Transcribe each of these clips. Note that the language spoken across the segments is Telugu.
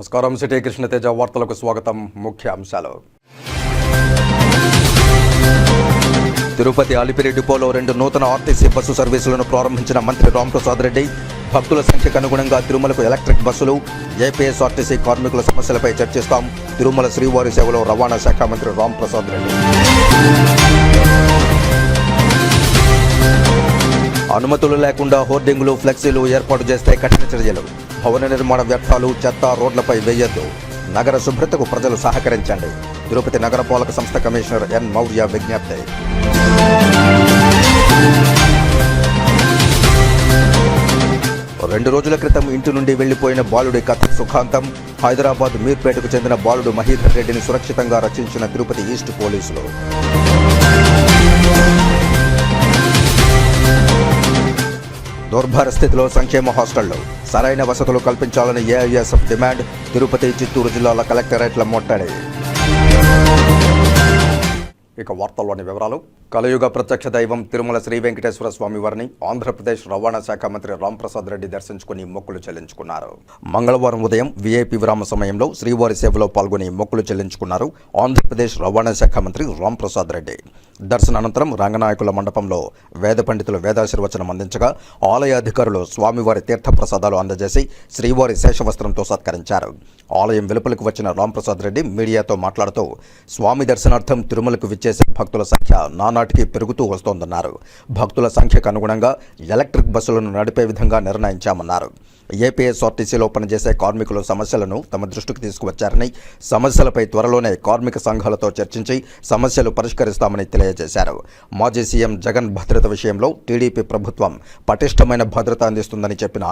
నమస్కారం. సిటీ కృష్ణతేజ వార్తలకు స్వాగతం. ముఖ్య అంశాలు. తిరుపతి అలిపిరి డిపోలో 2 నూతన ఆర్టీసీ బస్సు సర్వీసులను ప్రారంభించిన మంత్రి రాంప్రసాద్ రెడ్డి. భక్తుల సంఖ్యకు అనుగుణంగా తిరుమలకు ఎలక్ట్రిక్ బస్సులు, ఏపీఎస్ఆర్టీసీ కార్మికుల సమస్యలపై చర్చిస్తాం. తిరుమల శ్రీవారి సేవలో రవాణా శాఖ మంత్రి రాంప్రసాద్ రెడ్డి. అనుమతులు లేకుండా హోర్డింగులు, ఫ్లెక్సీలు ఏర్పాటు చేస్తే కఠిన చర్యలు. భవన నిర్మాణ వ్యర్థాలు, చెత్త రోడ్లపై వేయొద్దు. నగర శుభ్రతకు ప్రజలు సహకరించండి. తిరుపతి నగరపాలక సంస్థ కమిషనర్ ఎన్ మౌర్య విజ్ఞప్తి. రెండు రోజుల క్రితం ఇంటి నుండి వెళ్లిపోయిన బాలుడి కథ సుఖాంతం. హైదరాబాద్ మీర్పేటకు చెందిన బాలుడు మహీధర్ రెడ్డిని సురక్షితంగా రక్షించిన తిరుపతి ఈస్ట్ పోలీసులు. దుర్భర స్థితిలో సంక్షేమ హాస్టళ్లు, సరైన వసతులు కల్పించాలని ఏఐఎస్ఎఫ్ డిమాండ్. తిరుపతి, చిత్తూరు జిల్లాల కలెక్టరేట్ల ముట్టడి. ఇక వార్తల్లోని వివరాలు. కలియుగ ప్రత్యక్ష దైవం తిరుమల శ్రీ వెంకటేశ్వర స్వామి వారిని ఆంధ్రప్రదేశ్ రవాణా శాఖ మంత్రి రాంప్రసాద్ రెడ్డి దర్శించుకుని మొక్కులు చెల్లించుకున్నారు. మంగళవారం ఉదయం వీఐపీ విరామ సమయంలో శ్రీవారి సేవలో పాల్గొని మొక్కులు చెల్లించుకున్నారు ఆంధ్రప్రదేశ్ రవాణా శాఖ మంత్రి రాంప్రసాద్ రెడ్డి. దర్శనానంతరం రంగనాయకుల మండపంలో వేద పండితులు వేదాశీర్వచనం అందించగా ఆలయ అధికారులు స్వామివారి తీర్థప్రసాదాలు అందజేసి శ్రీవారి శేషవస్త్రంతో సత్కరించారు. ఆలయం వెలుపలకు వచ్చిన రాంప్రసాద్ రెడ్డి మీడియాతో మాట్లాడుతూ స్వామి దర్శనార్థం తిరుమలకు విచ్చేసే భక్తుల సంఖ్య నానాటికి పెరుగుతూ వస్తోందన్నారు. భక్తుల సంఖ్యకు అనుగుణంగా ఎలక్ట్రిక్ బస్సులను నడిపే విధంగా నిర్ణయించామన్నారు. ఏపీఎస్ఆర్టీసీలో పనిచేసే కార్మికుల సమస్యలను తమ దృష్టికి తీసుకువచ్చారని, సమస్యలపై త్వరలోనే కార్మిక సంఘాలతో చర్చించి సమస్యలు పరిష్కరిస్తామని తెలియజేశారు. మాజీ సీఎం జగన్ భద్రత విషయంలో టీడీపీ ప్రభుత్వం పటిష్టమైన భద్రత అందిస్తుందని చెప్పిన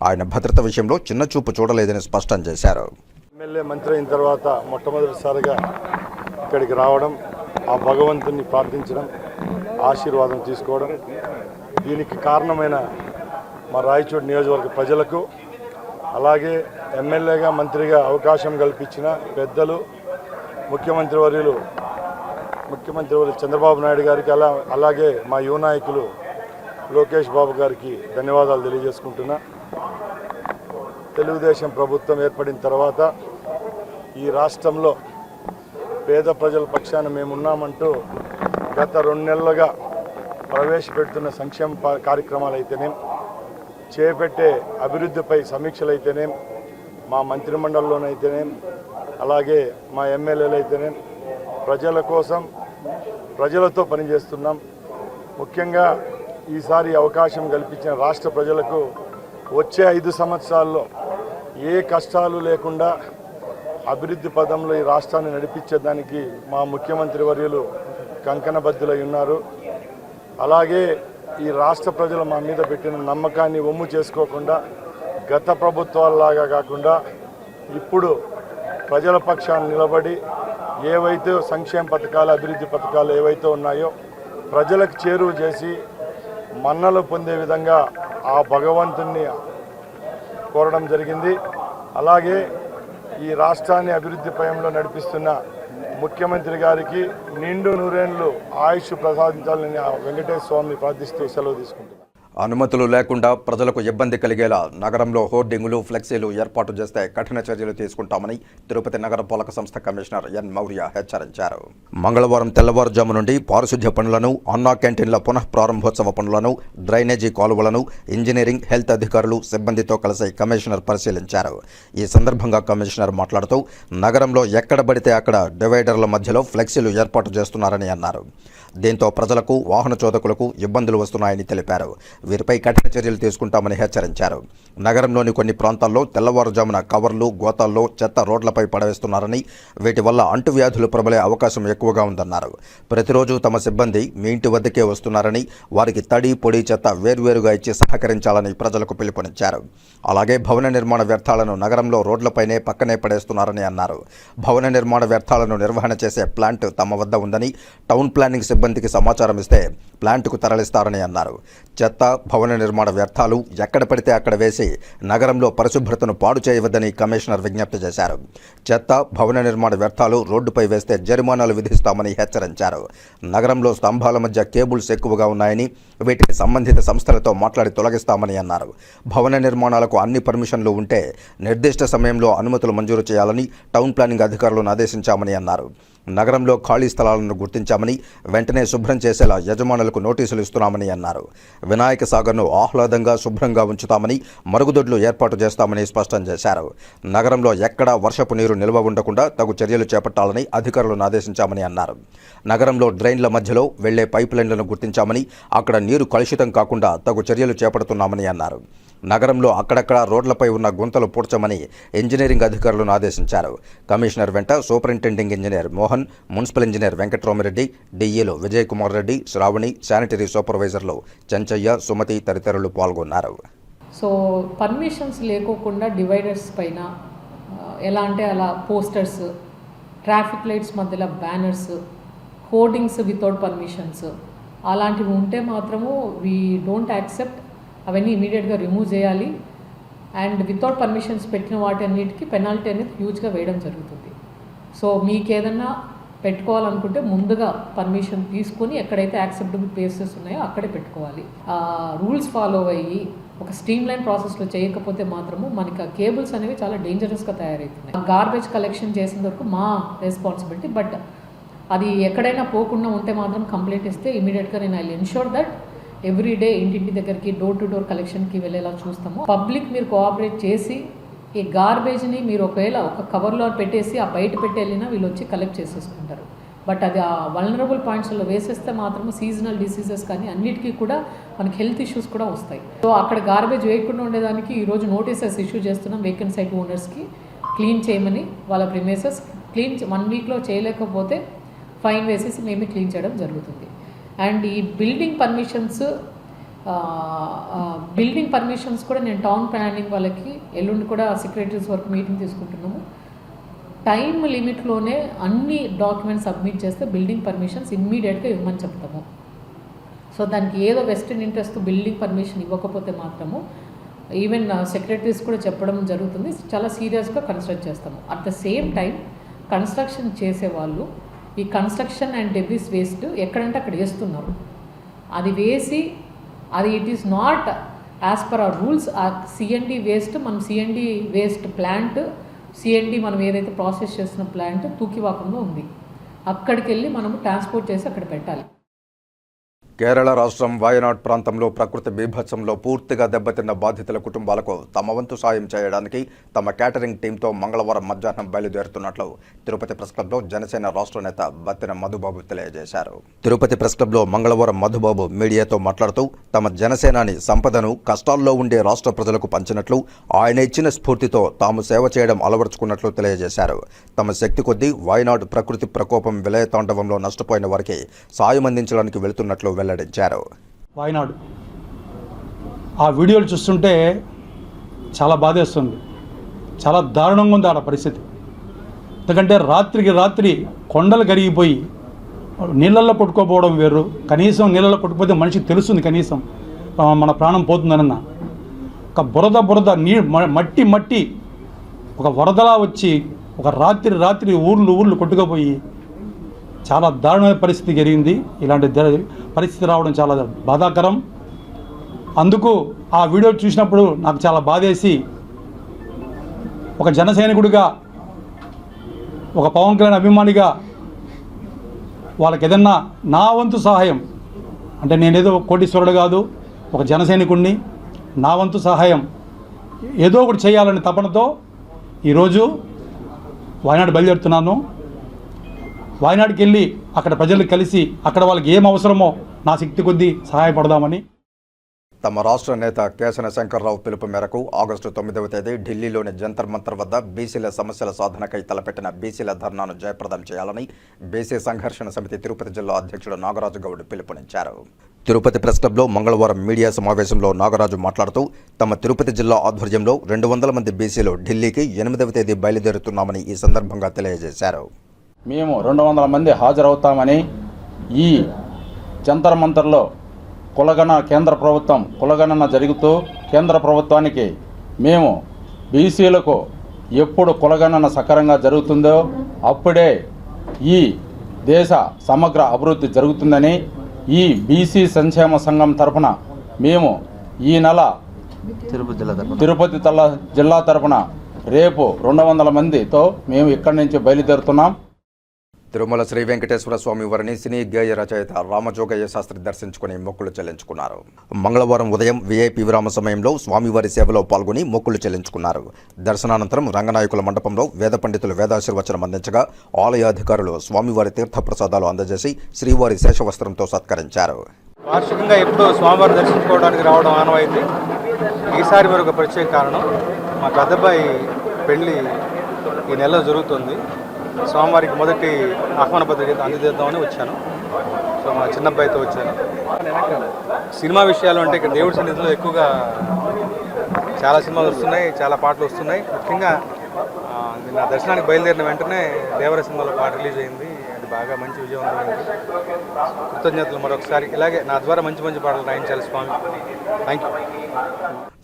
ఆయన భద్రత విషయంలో చిన్నచూపు చూడలేదని స్పష్టం చేశారు. ఎమ్మెల్యే మంత్రి అయిన తర్వాత మొట్టమొదటిసారిగా ఇక్కడికి రావడం, ఆ భగవంతుని ప్రార్థించడం, ఆశీర్వాదం తీసుకోవడం, దీనికి కారణమైన మా రాయచోటి నియోజకవర్గ ప్రజలకు, అలాగే ఎమ్మెల్యేగా మంత్రిగా అవకాశం కల్పించిన పెద్దలు ముఖ్యమంత్రి వర్యులు చంద్రబాబు నాయుడు గారికి, అలాగే మా యువ నాయకులు లోకేష్ బాబు గారికి ధన్యవాదాలు తెలియజేసుకుంటున్నా. తెలుగుదేశం ప్రభుత్వం ఏర్పడిన తర్వాత ఈ రాష్ట్రంలో పేద ప్రజల పక్షాన మేమున్నామంటూ గత 2 నెలలుగా ప్రవేశపెడుతున్న సంక్షేమ కార్యక్రమాలు అయితేనేం, చేపట్టే అభివృద్ధిపై సమీక్షలు అయితేనేం, మా మంత్రిమండలిలోనైతేనేం, అలాగే మా ఎమ్మెల్యేలు అయితేనేం, ప్రజల కోసం ప్రజలతో పనిచేస్తున్నాం. ముఖ్యంగా ఈసారి అవకాశం కల్పించిన రాష్ట్ర ప్రజలకు వచ్చే 5 సంవత్సరాల్లో ఏ కష్టాలు లేకుండా అభివృద్ధి పదంలో ఈ రాష్ట్రాన్ని నడిపించేదానికి మా ముఖ్యమంత్రి వర్యులు కంకణబద్ధులై ఉన్నారు. అలాగే ఈ రాష్ట్ర ప్రజలు మా మీద పెట్టిన నమ్మకాన్ని ఒమ్ము చేసుకోకుండా గత ప్రభుత్వాలలాగా కాకుండా ఇప్పుడు ప్రజల పక్షాన్ని నిలబడి ఏవైతే సంక్షేమ పథకాలు, అభివృద్ధి పథకాలు ఏవైతే ఉన్నాయో ప్రజలకు చేరువ చేసి మన్నలు పొందే విధంగా ఆ భగవంతుణ్ణి కోరడం జరిగింది. అలాగే ఈ రాష్ట్రాన్ని అభివృద్ధి పయంలో నడిపిస్తున్న ముఖ్యమంత్రి గారికి నిండు నూరేళ్లు ఆయుష్ ప్రసాదించాలని వెంకటేశ్వర స్వామిని ప్రార్థిస్తూ సెలవు తీసుకుంటున్నాను. అనుమతులు లేకుండా ప్రజలకు ఇబ్బంది కలిగేలా నగరంలో హోర్డింగులు, ఫ్లెక్సీలు ఏర్పాటు చేస్తే కఠిన చర్యలు తీసుకుంటామని తిరుపతి నగరపాలక సంస్థ కమిషనర్ ఎన్ మౌర్య హెచ్చరించారు. మంగళవారం తెల్లవారుజాము నుండి పారిశుధ్య పనులను, అన్నా క్యాంటీన్ల పునః ప్రారంభోత్సవ పనులను, డ్రైనేజీ కాలువలను ఇంజనీరింగ్, హెల్త్ అధికారులు, సిబ్బందితో కలిసి కమిషనర్ పరిశీలించారు. ఈ సందర్భంగా కమిషనర్ మాట్లాడుతూ నగరంలో ఎక్కడ పడితే అక్కడ డివైడర్ల మధ్యలో ఫ్లెక్సీలు ఏర్పాటు చేస్తున్నారని అన్నారు. దీంతో ప్రజలకు, వాహన చోదకులకు ఇబ్బందులు వస్తున్నాయని తెలిపారు. వీరిపై కఠిన చర్యలు తీసుకుంటామని హెచ్చరించారు. నగరంలోని కొన్ని ప్రాంతాల్లో తెల్లవారుజామున కవర్లు, గోతాల్లో చెత్త రోడ్లపై పడవేస్తున్నారని, వీటి వల్ల అంటువ్యాధులు ప్రబలే అవకాశం ఎక్కువగా ఉందన్నారు. ప్రతిరోజు తమ సిబ్బంది మీ ఇంటి వద్దకే వస్తున్నారని, వారికి తడి, పొడి, చెత్త వేర్వేరుగా ఇచ్చి సహకరించాలని ప్రజలకు పిలుపునిచ్చారు. అలాగే భవన నిర్మాణ వ్యర్థాలను నగరంలో రోడ్లపైనే పక్కనే పడేస్తున్నారని అన్నారు. భవన నిర్మాణ వ్యర్థాలను నిర్వహణ చేసే ప్లాంట్ తమ వద్ద ఉందని, టౌన్ ప్లానింగ్ సిబ్బందికి సమాచారం ఇస్తే ప్లాంట్కు తరలిస్తారని అన్నారు. చెత్త, భవన నిర్మాణ వ్యర్థాలు ఎక్కడ పడితే అక్కడ వేసి నగరంలో పరిశుభ్రతను పాడు చేయవద్దని కమిషనర్ విజ్ఞప్తి చేశారు. చెత్త, భవన నిర్మాణ వ్యర్థాలు రోడ్డుపై వేస్తే జరిమానాలు విధిస్తామని హెచ్చరించారు. నగరంలో స్తంభాల మధ్య కేబుల్స్ ఎక్కువగా ఉన్నాయని, వీటిని సంబంధిత సంస్థలతో మాట్లాడి తొలగిస్తామని అన్నారు. భవన నిర్మాణాలకు అన్ని పర్మిషన్లు ఉంటే నిర్దిష్ట సమయంలో అనుమతులు మంజూరు చేయాలని టౌన్ ప్లానింగ్ అధికారులను ఆదేశించామని అన్నారు. నగరంలో ఖాళీ స్థలాలను గుర్తించామని, వెంటనే శుభ్రం చేసేలా యజమానులకు నోటీసులు ఇస్తున్నామని అన్నారు. వినాయక సాగర్ను ఆహ్లాదంగా శుభ్రంగా ఉంచుతామని, మరుగుదొడ్లు ఏర్పాటు చేస్తామని స్పష్టం చేశారు. నగరంలో ఎక్కడా వర్షపు నీరు నిల్వ ఉండకుండా తగు చర్యలు చేపట్టాలని అధికారులను ఆదేశించామని అన్నారు. నగరంలో డ్రైన్ల మధ్యలో వెళ్లే పైప్ లైన్లను గుర్తించామని, అక్కడ నీరు కలుషితం కాకుండా తగు చర్యలు చేపడుతున్నామని అన్నారు. నగరంలో అక్కడక్కడ రోడ్లపై ఉన్న గుంతలు పూడ్చమని ఇంజనీరింగ్ అధికారులను ఆదేశించారు. కమిషనర్ వెంట superintending engineer Mohan, municipal engineer Venkatramireddy, డిఈలు విజయ్ కుమార్ రెడ్డి, శ్రావణి, శానిటరీ సూపర్వైజర్లు చెంచయ్య, సుమతి తదితరులు పాల్గొన్నారు. సో పర్మిషన్స్ లేకోకుండా డివైడర్స్ పైన ఎలా అంటే అలా పోస్టర్స్, ట్రాఫిక్ లైట్స్ మధ్యలో బ్యానర్స్, హోర్డింగ్స్ వితౌట్ పర్మిషన్స్ అలాంటివి ఉంటే మాత్రము వీ డోంట్ యాక్సెప్ట్. అవన్నీ ఇమీడియట్గా రిమూవ్ చేయాలి. అండ్ వితౌట్ పర్మిషన్స్ పెట్టిన వాటి అన్నిటికీ పెనాల్టీ అనేది హ్యూజ్గా వేయడం జరుగుతుంది. సో మీకు ఏదన్నా పెట్టుకోవాలనుకుంటే ముందుగా పర్మిషన్ తీసుకొని ఎక్కడైతే యాక్సెప్టబుల్ ప్లేసెస్ ఉన్నాయో అక్కడే పెట్టుకోవాలి. రూల్స్ ఫాలో అయ్యి ఒక స్ట్రీమ్ లైన్ ప్రాసెస్లో చేయకపోతే మాత్రము మనకి ఆ కేబుల్స్ అనేవి చాలా డేంజరస్గా తయారవుతున్నాయి. గార్బేజ్ కలెక్షన్ చేసిన వరకు మా రెస్పాన్సిబిలిటీ, బట్ అది ఎక్కడైనా పోకుండా ఉంటే మాత్రం కంప్లైంట్ ఇస్తే ఇమీడియట్గా నేను I ensure that every day ఇంటింటి దగ్గరికి డోర్ టు డోర్ కలెక్షన్కి వెళ్ళేలా చూస్తాము. పబ్లిక్ మీరు కోఆపరేట్ చేసి ఈ గార్బేజ్ని మీరు ఒకవేళ ఒక కవర్లో పెట్టేసి ఆ బయట పెట్టి వెళ్ళినా వీళ్ళు వచ్చి కలెక్ట్ చేసేసుకుంటారు. బట్ అది ఆ వల్నరబుల్ పాయింట్స్లో వేసేస్తే మాత్రం సీజనల్ డిసీజెస్ కానీ అన్నిటికీ కూడా మనకి హెల్త్ ఇష్యూస్ కూడా వస్తాయి. సో అక్కడ గార్బేజ్ వేయకుండా ఉండేదానికి ఈరోజు నోటీసెస్ ఇష్యూ చేస్తున్నాం వేకెంట్ సైట్ ఓనర్స్కి క్లీన్ చేయమని. వాళ్ళ ప్రిమైసెస్ క్లీన్ 1 వీక్లో చేయలేకపోతే ఫైన్ వేసేసి మేమే క్లీన్ చేయడం జరుగుతుంది. అండ్ ఈ బిల్డింగ్ పర్మిషన్స్ కూడా నేను టౌన్ ప్లానింగ్ వాళ్ళకి ఎల్లుండి కూడా సెక్రటరీస్ వరకు మీటింగ్ తీసుకుంటున్నాము. టైం లిమిట్లోనే అన్ని డాక్యుమెంట్స్ సబ్మిట్ చేస్తే బిల్డింగ్ పర్మిషన్స్ ఇమ్మీడియట్గా ఇవ్వమని చెప్తాము. సో దానికి ఏదో వెస్టర్న్ ఇంట్రెస్ట్ బిల్డింగ్ పర్మిషన్ ఇవ్వకపోతే మాత్రము ఈవెన్ సెక్రటరీస్ కూడా చెప్పడం జరుగుతుంది, చాలా సీరియస్గా కన్స్ట్రక్ట్ చేస్తాము. At the same time construction చేసేవాళ్ళు ఈ కన్స్ట్రక్షన్ అండ్ డెబ్రిస్ వేస్ట్ ఎక్కడంటే అక్కడ వేస్తున్నారు. అది వేసి అది it is not as per our rules. ఆ సిఎన్డి వేస్ట్ మనం సిఎన్డి వేస్ట్ ప్లాంట్ సిఎన్డి మనం ఏదైతే ప్రాసెస్ చేస్తున్న ప్లాంట్ తూకివాకంలో ఉంది. అక్కడికి వెళ్ళి మనము ట్రాన్స్పోర్ట్ చేసి అక్కడ పెట్టాలి. కేరళ రాష్ట్రం వాయనాడ్ ప్రాంతంలో ప్రకృతి బీభత్సంలో పూర్తిగా దెబ్బతిన్న బాధితుల కుటుంబాలకు తమ వంతు సాయం చేయడానికి తమ క్యాటరింగ్ టీంతో మంగళవారం మధ్యాహ్నం బయలుదేరుతున్నట్లు తిరుపతి ప్రెస్ క్లబ్లో జనసేన రాష్ట్ర నేత బత్తిన మధుబాబు తెలియజేశారు. తిరుపతి ప్రెస్ క్లబ్లో మంగళవారం మధుబాబు మీడియాతో మాట్లాడుతూ తమ జనసేనాని సంపదను కష్టాల్లో ఉండే రాష్ట్ర ప్రజలకు పంచినట్లు, ఆయన ఇచ్చిన స్ఫూర్తితో తాము సేవ చేయడం అలవర్చుకున్నట్లు తెలియజేశారు. తమ శక్తి కొద్దీ వాయనాడ్ ప్రకృతి ప్రకోపం విలయతాండవంలో నష్టపోయిన వారికి సాయం అందించడానికి వెళుతున్నట్లు వెల్లడించారు. వాయనాడు ఆ వీడియోలు చూస్తుంటే చాలా బాధేస్తుంది. చాలా దారుణంగా ఉంది ఆడ పరిస్థితి. ఎందుకంటే రాత్రికి రాత్రి కొండలు కరిగిపోయి నీళ్ళల్లో కొట్టుకోపోవడం వేరు, కనీసం నీళ్ళల్లో కొట్టుకుపోతే మనిషికి తెలుస్తుంది కనీసం మన ప్రాణం పోతుందనన్న. ఒక బురద మట్టి ఒక వరదలా వచ్చి ఒక రాత్రి ఊర్లు కొట్టుకుపోయి చాలా దారుణమైన పరిస్థితి జరిగింది. ఇలాంటి పరిస్థితి రావడం చాలా బాధాకరం. అందుకు ఆ వీడియో చూసినప్పుడు నాకు చాలా బాధేసి ఒక జన సైనికుడిగా, ఒక పవన్ కళ్యాణ్ అభిమానిగా వాళ్ళకి ఏదన్నా నా వంతు సహాయం, అంటే నేనేదో కోటీశ్వరుడు కాదు, ఒక జన సైనికుడిని, నా వంతు సహాయం ఏదో ఒకటి చేయాలని తపనతో ఈరోజు వాయనాడు బయలుదేరుతున్నాను. వాయనాడుకి వెళ్ళి అక్కడ ప్రజలకు కలిసి అక్కడ వాళ్ళకి ఏం అవసరమో నా శక్తి కొద్దీ సహాయపడదామని. తమ రాష్ట్ర నేత కేశన శంకర్రావు పిలుపు మేరకు ఆగస్టు 9వ తేదీ ఢిల్లీలోని జంతర్ మంతర్ వద్ద బీసీల సమస్యల సాధనకై తలపెట్టిన బీసీల ధర్నాను జయప్రదం చేయాలని బీసీ సంఘర్షణ సమితి తిరుపతి జిల్లా అధ్యక్షుడు నాగరాజు గౌడ్ పిలుపునిచ్చారు. తిరుపతి ప్రెస్ క్లబ్లో మంగళవారం మీడియా సమావేశంలో నాగరాజు మాట్లాడుతూ తమ తిరుపతి జిల్లా ఆధ్వర్యంలో 200 మంది బీసీలు ఢిల్లీకి 8వ తేదీ బయలుదేరుతున్నామని ఈ సందర్భంగా తెలియజేశారు. మేము 200 మంది హాజరవుతామని ఈ జంతర్ మంతర్లో కేంద్ర ప్రభుత్వం కులగణన జరుగుతూ కేంద్ర ప్రభుత్వానికి మేము బీసీలకు ఎప్పుడు కులగణన సక్రమంగా జరుగుతుందో అప్పుడే ఈ దేశ సమగ్ర అభివృద్ధి జరుగుతుందని ఈ బీసీ సంక్షేమ సంఘం తరఫున మేము ఈ నెల తిరుపతి జిల్లా తరఫున రేపు 200 మందితో మేము ఇక్కడి నుంచి బయలుదేరుతున్నాం. తిరుమల శ్రీ వెంకటేశ్వర స్వామి వారిని సినీ గేయ రచయిత రామజోగయ్య శాస్త్రి దర్శించుకుని మొక్కులు చెల్లించుకున్నారు. మంగళవారం ఉదయం వీఐపీ విరామ సమయంలో స్వామివారి సేవలో పాల్గొని మొక్కులు చెల్లించుకున్నారు. దర్శనానంతరం రంగనాయకుల మండపంలో వేద పండితులు వేదాశీర్వచనం అందించగా ఆలయ అధికారులు స్వామివారి తీర్థప్రసాదాలు అందజేసి శ్రీవారి శేషవస్త్రంతో సత్కరించారు. వార్షికంగా ఎప్పుడూ స్వామివారి దర్శించుకోవడానికి రావడం ఆనవాయితీ. ఈసారి మరొక ప్రత్యేక కారణం, మా పెద్దబ్బాయి పెళ్లి ఈ నెలలో జరుగుతుంది. స్వామివారికి మొదటి ఆహ్వాన పత్రిక అందజేద్దామని వచ్చాను. సో మా చిన్నబ్బాయితో వచ్చాను. సినిమా విషయాలు అంటే ఇక్కడ దేవుడి సన్నిధిలో ఎక్కువగా చాలా సినిమాలు వస్తున్నాయి, చాలా పాటలు వస్తున్నాయి. ముఖ్యంగా నా దర్శనానికి బయలుదేరిన వెంటనే దేవర సినిమాలో పాట రిలీజ్ అయింది. అది బాగా మంచి విజయవంతమైంది. కృతజ్ఞతలు మరొకసారి. ఇలాగే నా ద్వారా మంచి మంచి పాటలు రాయించాలి స్వామి. Thank you.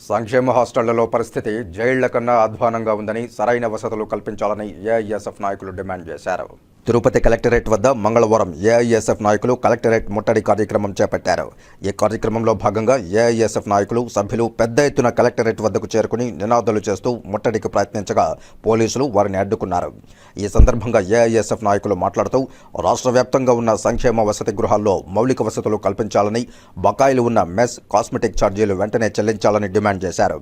సంక్షేమ హాస్టళ్లలో పరిస్థితి జైళ్ల కన్నా అధ్వానంగా ఉందని, సరైన వసతులు కల్పించాలని ఏఐఎస్ఎఫ్ నాయకులు డిమాండ్ చేశారు. తిరుపతి కలెక్టరేట్ వద్ద మంగళవారం ఏఐఎస్ఎఫ్ నాయకులు కలెక్టరేట్ ముట్టడి కార్యక్రమం చేపట్టారు. ఈ కార్యక్రమంలో భాగంగా ఏఐఎస్ఎఫ్ నాయకులు, సభ్యులు పెద్ద ఎత్తున కలెక్టరేట్ వద్దకు చేరుకుని నినాదాలు చేస్తూ ముట్టడికి ప్రయత్నించగా పోలీసులు వారిని అడ్డుకున్నారు. ఈ సందర్భంగా ఏఐఎస్ఎఫ్ నాయకులు మాట్లాడుతూ రాష్ట్ర వ్యాప్తంగా ఉన్న సంక్షేమ వసతి గృహాల్లో మౌలిక వసతులు కల్పించాలని, బకాయిలు ఉన్న మెస్, కాస్మెటిక్ ఛార్జీలు వెంటనే చెల్లించాలని డిమాండ్ చేశారు.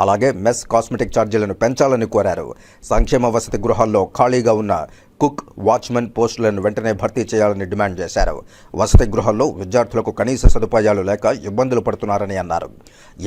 అలాగే మెస్, కాస్మెటిక్ ఛార్జీలను పెంచాలని కోరారు. సంక్షేమ వసతి గృహాల్లో ఖాళీగా ఉన్న కుక్, వాచ్మెన్ పోస్టులను వెంటనే భర్తీ చేయాలని డిమాండ్ చేశారు. వసతి గృహాల్లో విద్యార్థులకు కనీస సదుపాయాలు లేక ఇబ్బందులు పడుతున్నారని అన్నారు.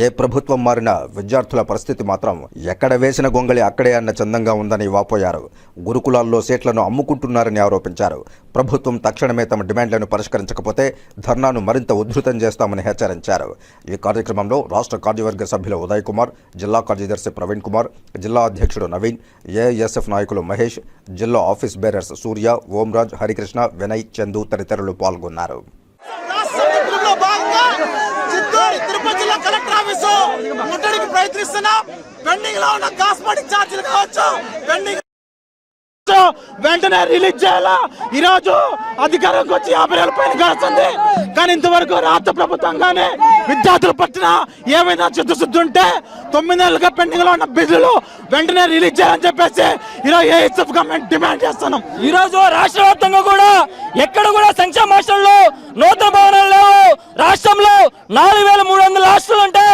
ఏ ప్రభుత్వం మారినా విద్యార్థుల పరిస్థితి మాత్రం ఎక్కడ వేసిన గొంగళి అక్కడే అన్న చందంగా ఉందని వాపోయారు. గురుకులాల్లో సీట్లను అమ్ముకుంటున్నారని ఆరోపించారు. ప్రభుత్వం తక్షణమే తమ డిమాండ్లను పరిష్కరించకపోతే ధర్నాను మరింత ఉధృతం చేస్తామని హెచ్చరించారు. ఈ కార్యక్రమంలో రాష్ట్ర కార్యవర్గ సభ్యులు ఉదయ్ కుమార్, జిల్లా కార్యదర్శి ప్రవీణ్ కుమార్, జిల్లా అధ్యక్షుడు నవీన్, ఏఐఎస్ఎఫ్ నాయకులు మహేష్, జిల్లా ఆఫీస్ బేరర్స్ సూర్య, ఓంరాజ్, హరికృష్ణ, వినయ్, చందు తదితరులు పాల్గొన్నారు. వెంటనే రిలీజ్ చేయాలా. ఈరోజు అధికారంకి వచ్చి 50 ఏళ్ళ పైన గడుస్తుంది, కానీ ఇంతవరకు రాష్ట్ర ప్రభుత్వంగానే విద్యార్థుల పట్ల ఏమైనా చిత్తశుద్ధి ఉంటే 9 నెలలుగా పెండింగ్ లో ఉన్న బిల్లులు వెంటనే రిలీజ్ చేయాలని చెప్పేసి ఈరోజు ఏఐఎస్ఎఫ్ గవర్నమెంట్ డిమాండ్ చేస్తున్నాం. ఈరోజు రాష్ట్ర వ్యాప్తంగా కూడా ఎక్కడ కూడా సంక్షేమ హాస్టల్లో నూతన భవనాలు లేవు. రాష్ట్రంలో 4300 హాస్టల్ ఉంటే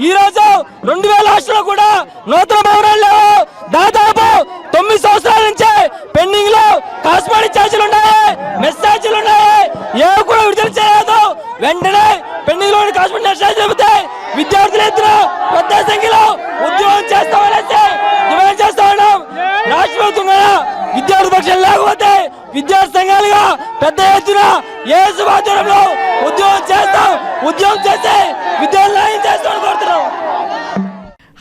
ఈరోజు 2000 హాస్టల్లో కూడా నూతన భవనాలు లేవు. దాదాపు 9 సంవత్సరాల నుంచి పెండింగ్ లో కాస్మెటిక్ ఛార్జీలు ఉన్నాయి, మెస్ ఛార్జీలు ఉన్నాయి, ఏవి కూడా విడుదల చేయలేదు. వెంటనే పెండింగ్ లో కాస్మెటిక్ ఛార్జీలు చెబితే విద్యార్థులు ఎత్తున పెద్ద సంఖ్యలో ఉద్యోగం చేస్తామనేసి డిమాండ్ చేస్తా ఉన్నాం. రాష్ట్ర ప్రభుత్వం విద్యార్థి పక్షాలు లేకపోతే విద్యార్థి సంఘాలుగా పెద్ద ఎత్తున ఏఎస్ఎఫ్ ఆధ్వర్యంలో ఉద్యోగం చేస్తాం, ఉద్యోగం చేస్తే విద్యార్థులు న్యాయం చేస్తామని కోరుతున్నాం.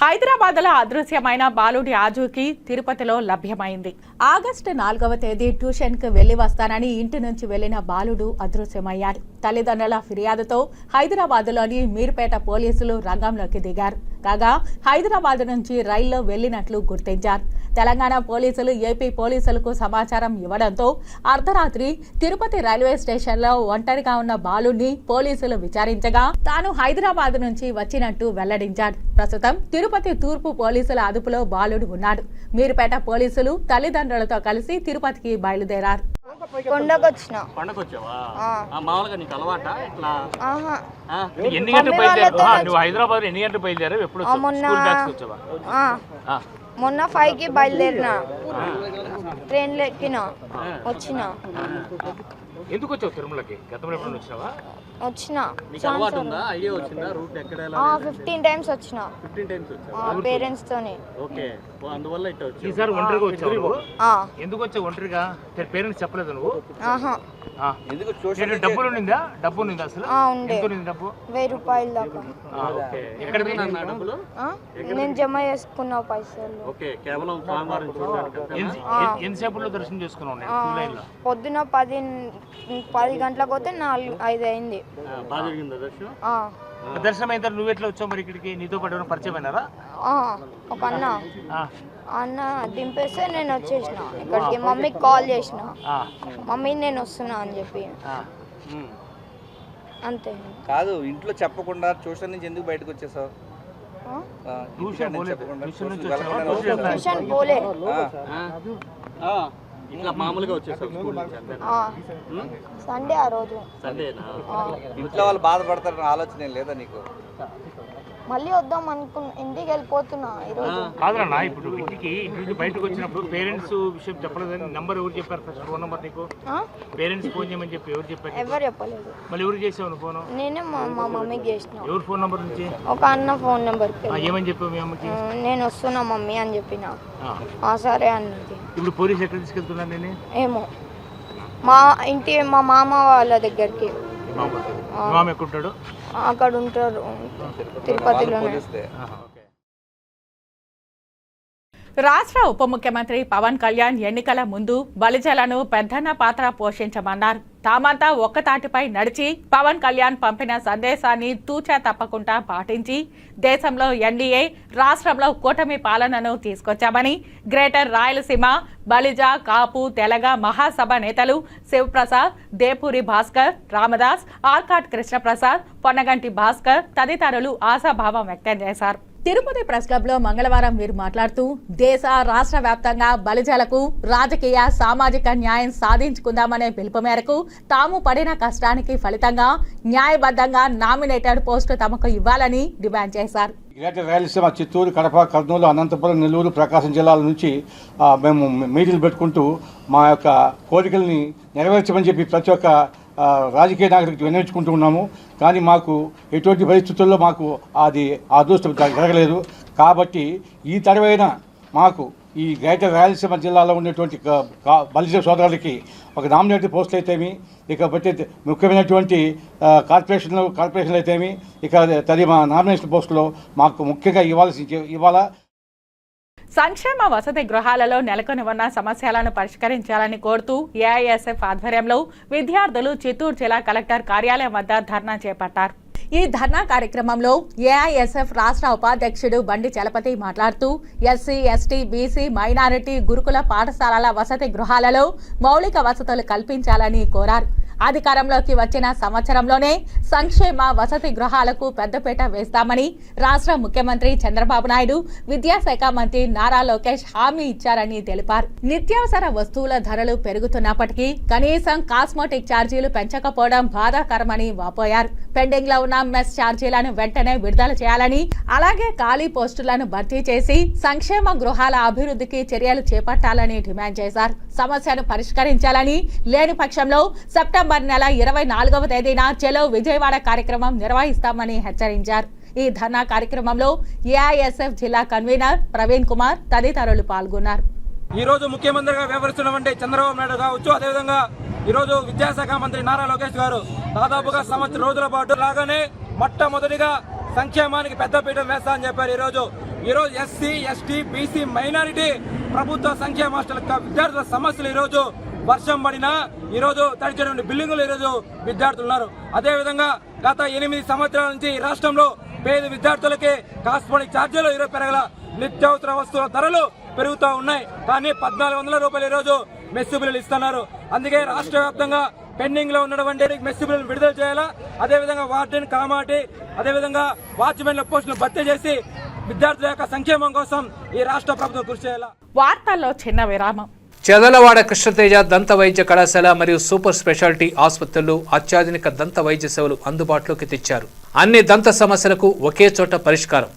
హైదరాబాద్లో అదృశ్యమైన బాలుడి ఆచూకీ తిరుపతిలో లభ్యమైంది. ఆగస్టు 4వ తేదీ ట్యూషన్కు వెళ్లి వస్తానని ఇంటి నుంచి వెళ్లిన బాలుడు అదృశ్యమయ్యాడు. తల్లిదండ్రుల ఫిర్యాదుతో హైదరాబాద్లోని మీర్పేట పోలీసులు రంగంలోకి దిగారు. కాగా హైదరాబాద్ నుంచి రైల్లో వెళ్లినట్లు గుర్తించారు. తెలంగాణ పోలీసులు ఏపీ పోలీసులకు సమాచారం ఇవ్వడంతో అర్ధరాత్రి తిరుపతి రైల్వే స్టేషన్లో ఒంటరిగా ఉన్న బాలుడిని పోలీసులు విచారించగా తాను హైదరాబాద్ నుంచి వచ్చినట్టు వెల్లడించాడు. ప్రస్తుతం తిరుపతి తూర్పు పోలీసుల అదుపులో బాలుడు ఉన్నాడు. మీర్పేట పోలీసులు తల్లిదండ్రులతో కలిసి తిరుపతికి బయలుదేరారు. మొన్న 5కి బయలుదేరిన, ట్రైన్లో ఎక్కిన, వచ్చిన. ఎందుకు వచ్చావు తిరుమలకి? గతంలో ఎప్పుడు వచ్చావా? వచ్చిన 15 టైమ్స్ వచ్చిన పేరెంట్స్ తోని. ఈసారి ఒంటరిగా వచ్చావు. ఎందుకు వచ్చావు ఒంటరిగా? పేరెంట్స్ చెప్పలేదు నువ్వు? డబ్బులు ఉండిందా? డబ్బు ఉండిందా అసలు? డబ్బు 1000 రూపాయలు దాకా. నేను జమ చేసుకున్న పైసలు. ఎంతసేపులో దర్శనం చేసుకున్నావు? పొద్దున 10 గంటలకు పోతే 4-5 అయింది. బాగా జరిగిందా దర్శనం? ఆ, దర్శనం అయిన తర్వాత నువ్వు ఎట్లా వచ్చావు మరి ఇక్కడికి? నీతో పాటు ఎవరైనా పరిచయం అయినారా? ఆ, ఒక అన్న దింపేస్తే నేను వచ్చేసిన ఇక్కడికి. మమ్మీకి కాల్ చేసిన, మమ్మీ నేను వస్తున్నా అని చెప్పి, అంతే. కాదు, ఇంట్లో చెప్పకుండా ట్యూషన్ నుంచి ఎందుకు బయటకు వచ్చేసావు? ట్యూషన్ పోలే, ఇట్లా మామూలుగా వచ్చేసావు స్కూల్ నుంచి అంతేనా? సండే ఆ రోజు. సండేనా? ఇంట్లో వాళ్ళు బాధపడతారన్న ఆలోచన ఏం లేదా నీకు? మళ్ళీ వద్దాం అనుకున్నా, ఇంటికి వెళ్ళిపోతున్నా ఈరోజు. కాదురా, ఇప్పుడు ఇంటి నుంచి బయటకు వచ్చినప్పుడు పేరెంట్స్ విషయం చెప్పలేదని నంబర్ ఎవరు చెప్పారు? ఫస్ట్ ఫోన్ నంబర్ నీకు పేరెంట్స్ ఫోన్ చేయమని చెప్పి ఎవరు చెప్పారు? ఎవరు చెప్పలేదు. మళ్ళీ ఎవరు చేసావు ఫోన్? నేనే మా మమ్మీకి చేసిన. ఎవరు ఫోన్ నంబర్ నుంచి? ఒక అన్న ఫోన్ నెంబర్. ఏమని చెప్పావు మీ అమ్మకి? నేను వస్తున్నా మమ్మీ అని చెప్పిన. సరే అన్నది. ఇప్పుడు పోలీసు ఎక్కడ తీసుకెళ్తున్నా నేను? ఏమో మా మామ వాళ్ళ దగ్గరికి. మామ ఎక్కడుంటాడు? అక్కడ ఉంటారు, తిరుపతిలోనే. రాష్ట్ర ఉప ముఖ్యమంత్రి పవన్ కళ్యాణ్ ఎన్నికల ముందు బలిజలను పెద్దన్న పాత్ర పోషించమన్నారు. తామంతా ఒక్కతాటిపై నడిచి పవన్ కళ్యాణ్ పంపిన సందేశాన్ని తూచా తప్పకుండా పాటించి దేశంలో ఎన్డీఏ, రాష్ట్రంలో కూటమి పాలనను తీసుకొచ్చామని గ్రేటర్ రాయలసీమ బలిజ, కాపు, తెలగ మహాసభ నేతలు శివప్రసాద్, దేపూరి భాస్కర్, రామదాస్, ఆర్కాట్ కృష్ణప్రసాద్, పొన్నగంటి భాస్కర్ తదితరులు ఆశాభావం వ్యక్తం చేశారు. తిరుపతి ప్రెస్ క్లబ్ లో మంగళవారం వీరు మాట్లాడుతూ దేశ, రాష్ట్ర వ్యాప్తంగా బలిజలకు రాజకీయ, సామాజిక న్యాయం సాధించుకుందామనే పిలుపు మేరకు తాము పడిన కష్టానికి ఫలితంగా న్యాయబద్ధంగా నామినేటెడ్ పోస్టు తమకు ఇవ్వాలని డిమాండ్ చేశారు. గ్రేటర్ రాయలసీమ చిత్తూరు, కడప, కర్నూలు, అనంతపురం, నెల్లూరు, ప్రకాశం జిల్లాల నుంచి మేము మీటింగ్లు పెట్టుకుంటూ మా యొక్క కోరికల్ని నెరవేర్చమని చెప్పి ప్రతి ఒక్క రాజకీయ నాయకుడికి వినియోగించుకుంటూ ఉన్నాము. కానీ మాకు ఎటువంటి పరిస్థితుల్లో మాకు అది అదృష్టం జరగలేదు. కాబట్టి ఈ తడవైన మాకు ఈ గ్రేటర్ రాయలసీమ జిల్లాలో ఉన్నటువంటి బలిజ సోదరులకి ఒక నామినేటెడ్ పోస్టులు అయితేమి, ఇక బట్టి ముఖ్యమైనటువంటి కార్పొరేషన్లు అయితేమి, ఇక తది మా నామినేషన్ పోస్టులో మాకు ముఖ్యంగా ఇవాళ సంక్షేమ వసతి గృహాలలో నెలకొని ఉన్న సమస్యలను పరిష్కరించాలని కోరుతూ ఏఐఎస్ఎఫ్ ఆధ్వర్యంలో విద్యార్థులు చిత్తూరు జిల్లా కలెక్టర్ కార్యాలయం వద్ద ధర్నా చేపట్టారు. ఈ ధర్నా కార్యక్రమంలో ఏఐఎస్ఎఫ్ రాష్ట్ర ఉపాధ్యక్షుడు బండి చలపతి మాట్లాడుతూ ఎస్సీ, ఎస్టీ, బీసీ, మైనారిటీ గురుకుల పాఠశాలల వసతి గృహాలలో మౌలిక వసతులు కల్పించాలని కోరారు. అధికారంలోకి వచ్చిన సంవత్సరంలోనే సంక్షేమ వసతి గృహాలకు పెద్దపీట వేస్తామని రాష్ట్ర ముఖ్యమంత్రి చంద్రబాబు నాయుడు, విద్యాశాఖ మంత్రి నారా లోకేష్ హామీ ఇచ్చారని తెలిపారు. నిత్యావసర వస్తువుల ధరలు పెరుగుతున్నప్పటికీ కనీసం కాస్మెటిక్ ఛార్జీలు పెంచకపోవడం బాధాకరమని వాపోయారు. పెండింగ్ లో ఉన్న మెస్ ఛార్జీలను వెంటనే విడుదల చేయాలని, అలాగే ఖాళీ పోస్టులను భర్తీ చేసి సంక్షేమ గృహాల అభివృద్ధికి చర్యలు చేపట్టాలని డిమాండ్ చేశారు. సమస్యను పరిష్కరించాలని, లేని పక్షంలో సెప్టెంబర్ నెల 24వ తేదీన చెలో విజయవాడ కార్యక్రమం నిర్వహిస్తామని హెచ్చరించారు. ఈ ధర్నా కార్యక్రమంలో ఏఐఎస్ఎఫ్ జిల్లా కన్వీనర్ ప్రవీణ్ కుమార్ తదితరులు పాల్గొన్నారు. ఈ రోజు ముఖ్యమంత్రిగా వ్యవహరిస్తున్నటువంటి చంద్రబాబు నాయుడు కావచ్చు, అదేవిధంగా ఈ రోజు విద్యాశాఖ మంత్రి నారా లోకేష్ గారు దాదాపుగా సంవత్సరం రోజుల పాటు లాగానే మొట్టమొదటిగా సంక్షేమానికి పెద్దపీట వేస్తా అని చెప్పారు. ఈ రోజు ఎస్సీ, ఎస్టీ, బీసీ, మైనారిటీ ప్రభుత్వ సంక్షేమ హాస్టల్ విద్యార్థుల సమస్యలు ఈ రోజు వర్షం పడినా ఈ రోజు తడిచేటువంటి బిల్డింగులు ఈ రోజు విద్యార్థులు ఉన్నారు. అదేవిధంగా గత 8 సంవత్సరాల నుంచి రాష్ట్రంలో పేద విద్యార్థులకి కాస్మెటిక్ ఛార్జీలు ఈరోజు పెరగల, నిత్యావసర వస్తువుల ధరలు పెరుగుతూ ఉన్నాయి. కానీ 1400 రూపాయలు ఈ రోజు మెస్సు బిల్లులు ఇస్తున్నారు. అందుకే రాష్ట్ర వ్యాప్తంగా పెండింగ్ లో ఉన్నటువంటి మెస్సు బిల్లులు విడుదల చేయాలా, అదేవిధంగా వార్డెన్, కామాటి, అదేవిధంగా వాచ్మెన్ల పోస్టులను భర్తీ చేసి విద్యార్థుల యొక్క సంక్షేమం కోసం ఈ రాష్ట్ర ప్రభుత్వం కృషి చేయాలా. వార్తల్లో చిన్న విరామం. చదలవాడ కృష్ణతేజ దంత వైద్య కళాశాల మరియు సూపర్ స్పెషాలిటీ ఆసుపత్రుల్లో అత్యాధునిక దంత వైద్య సేవలు అందుబాటులోకి తెచ్చారు. అన్ని దంత సమస్యలకు ఒకే చోట పరిష్కారం.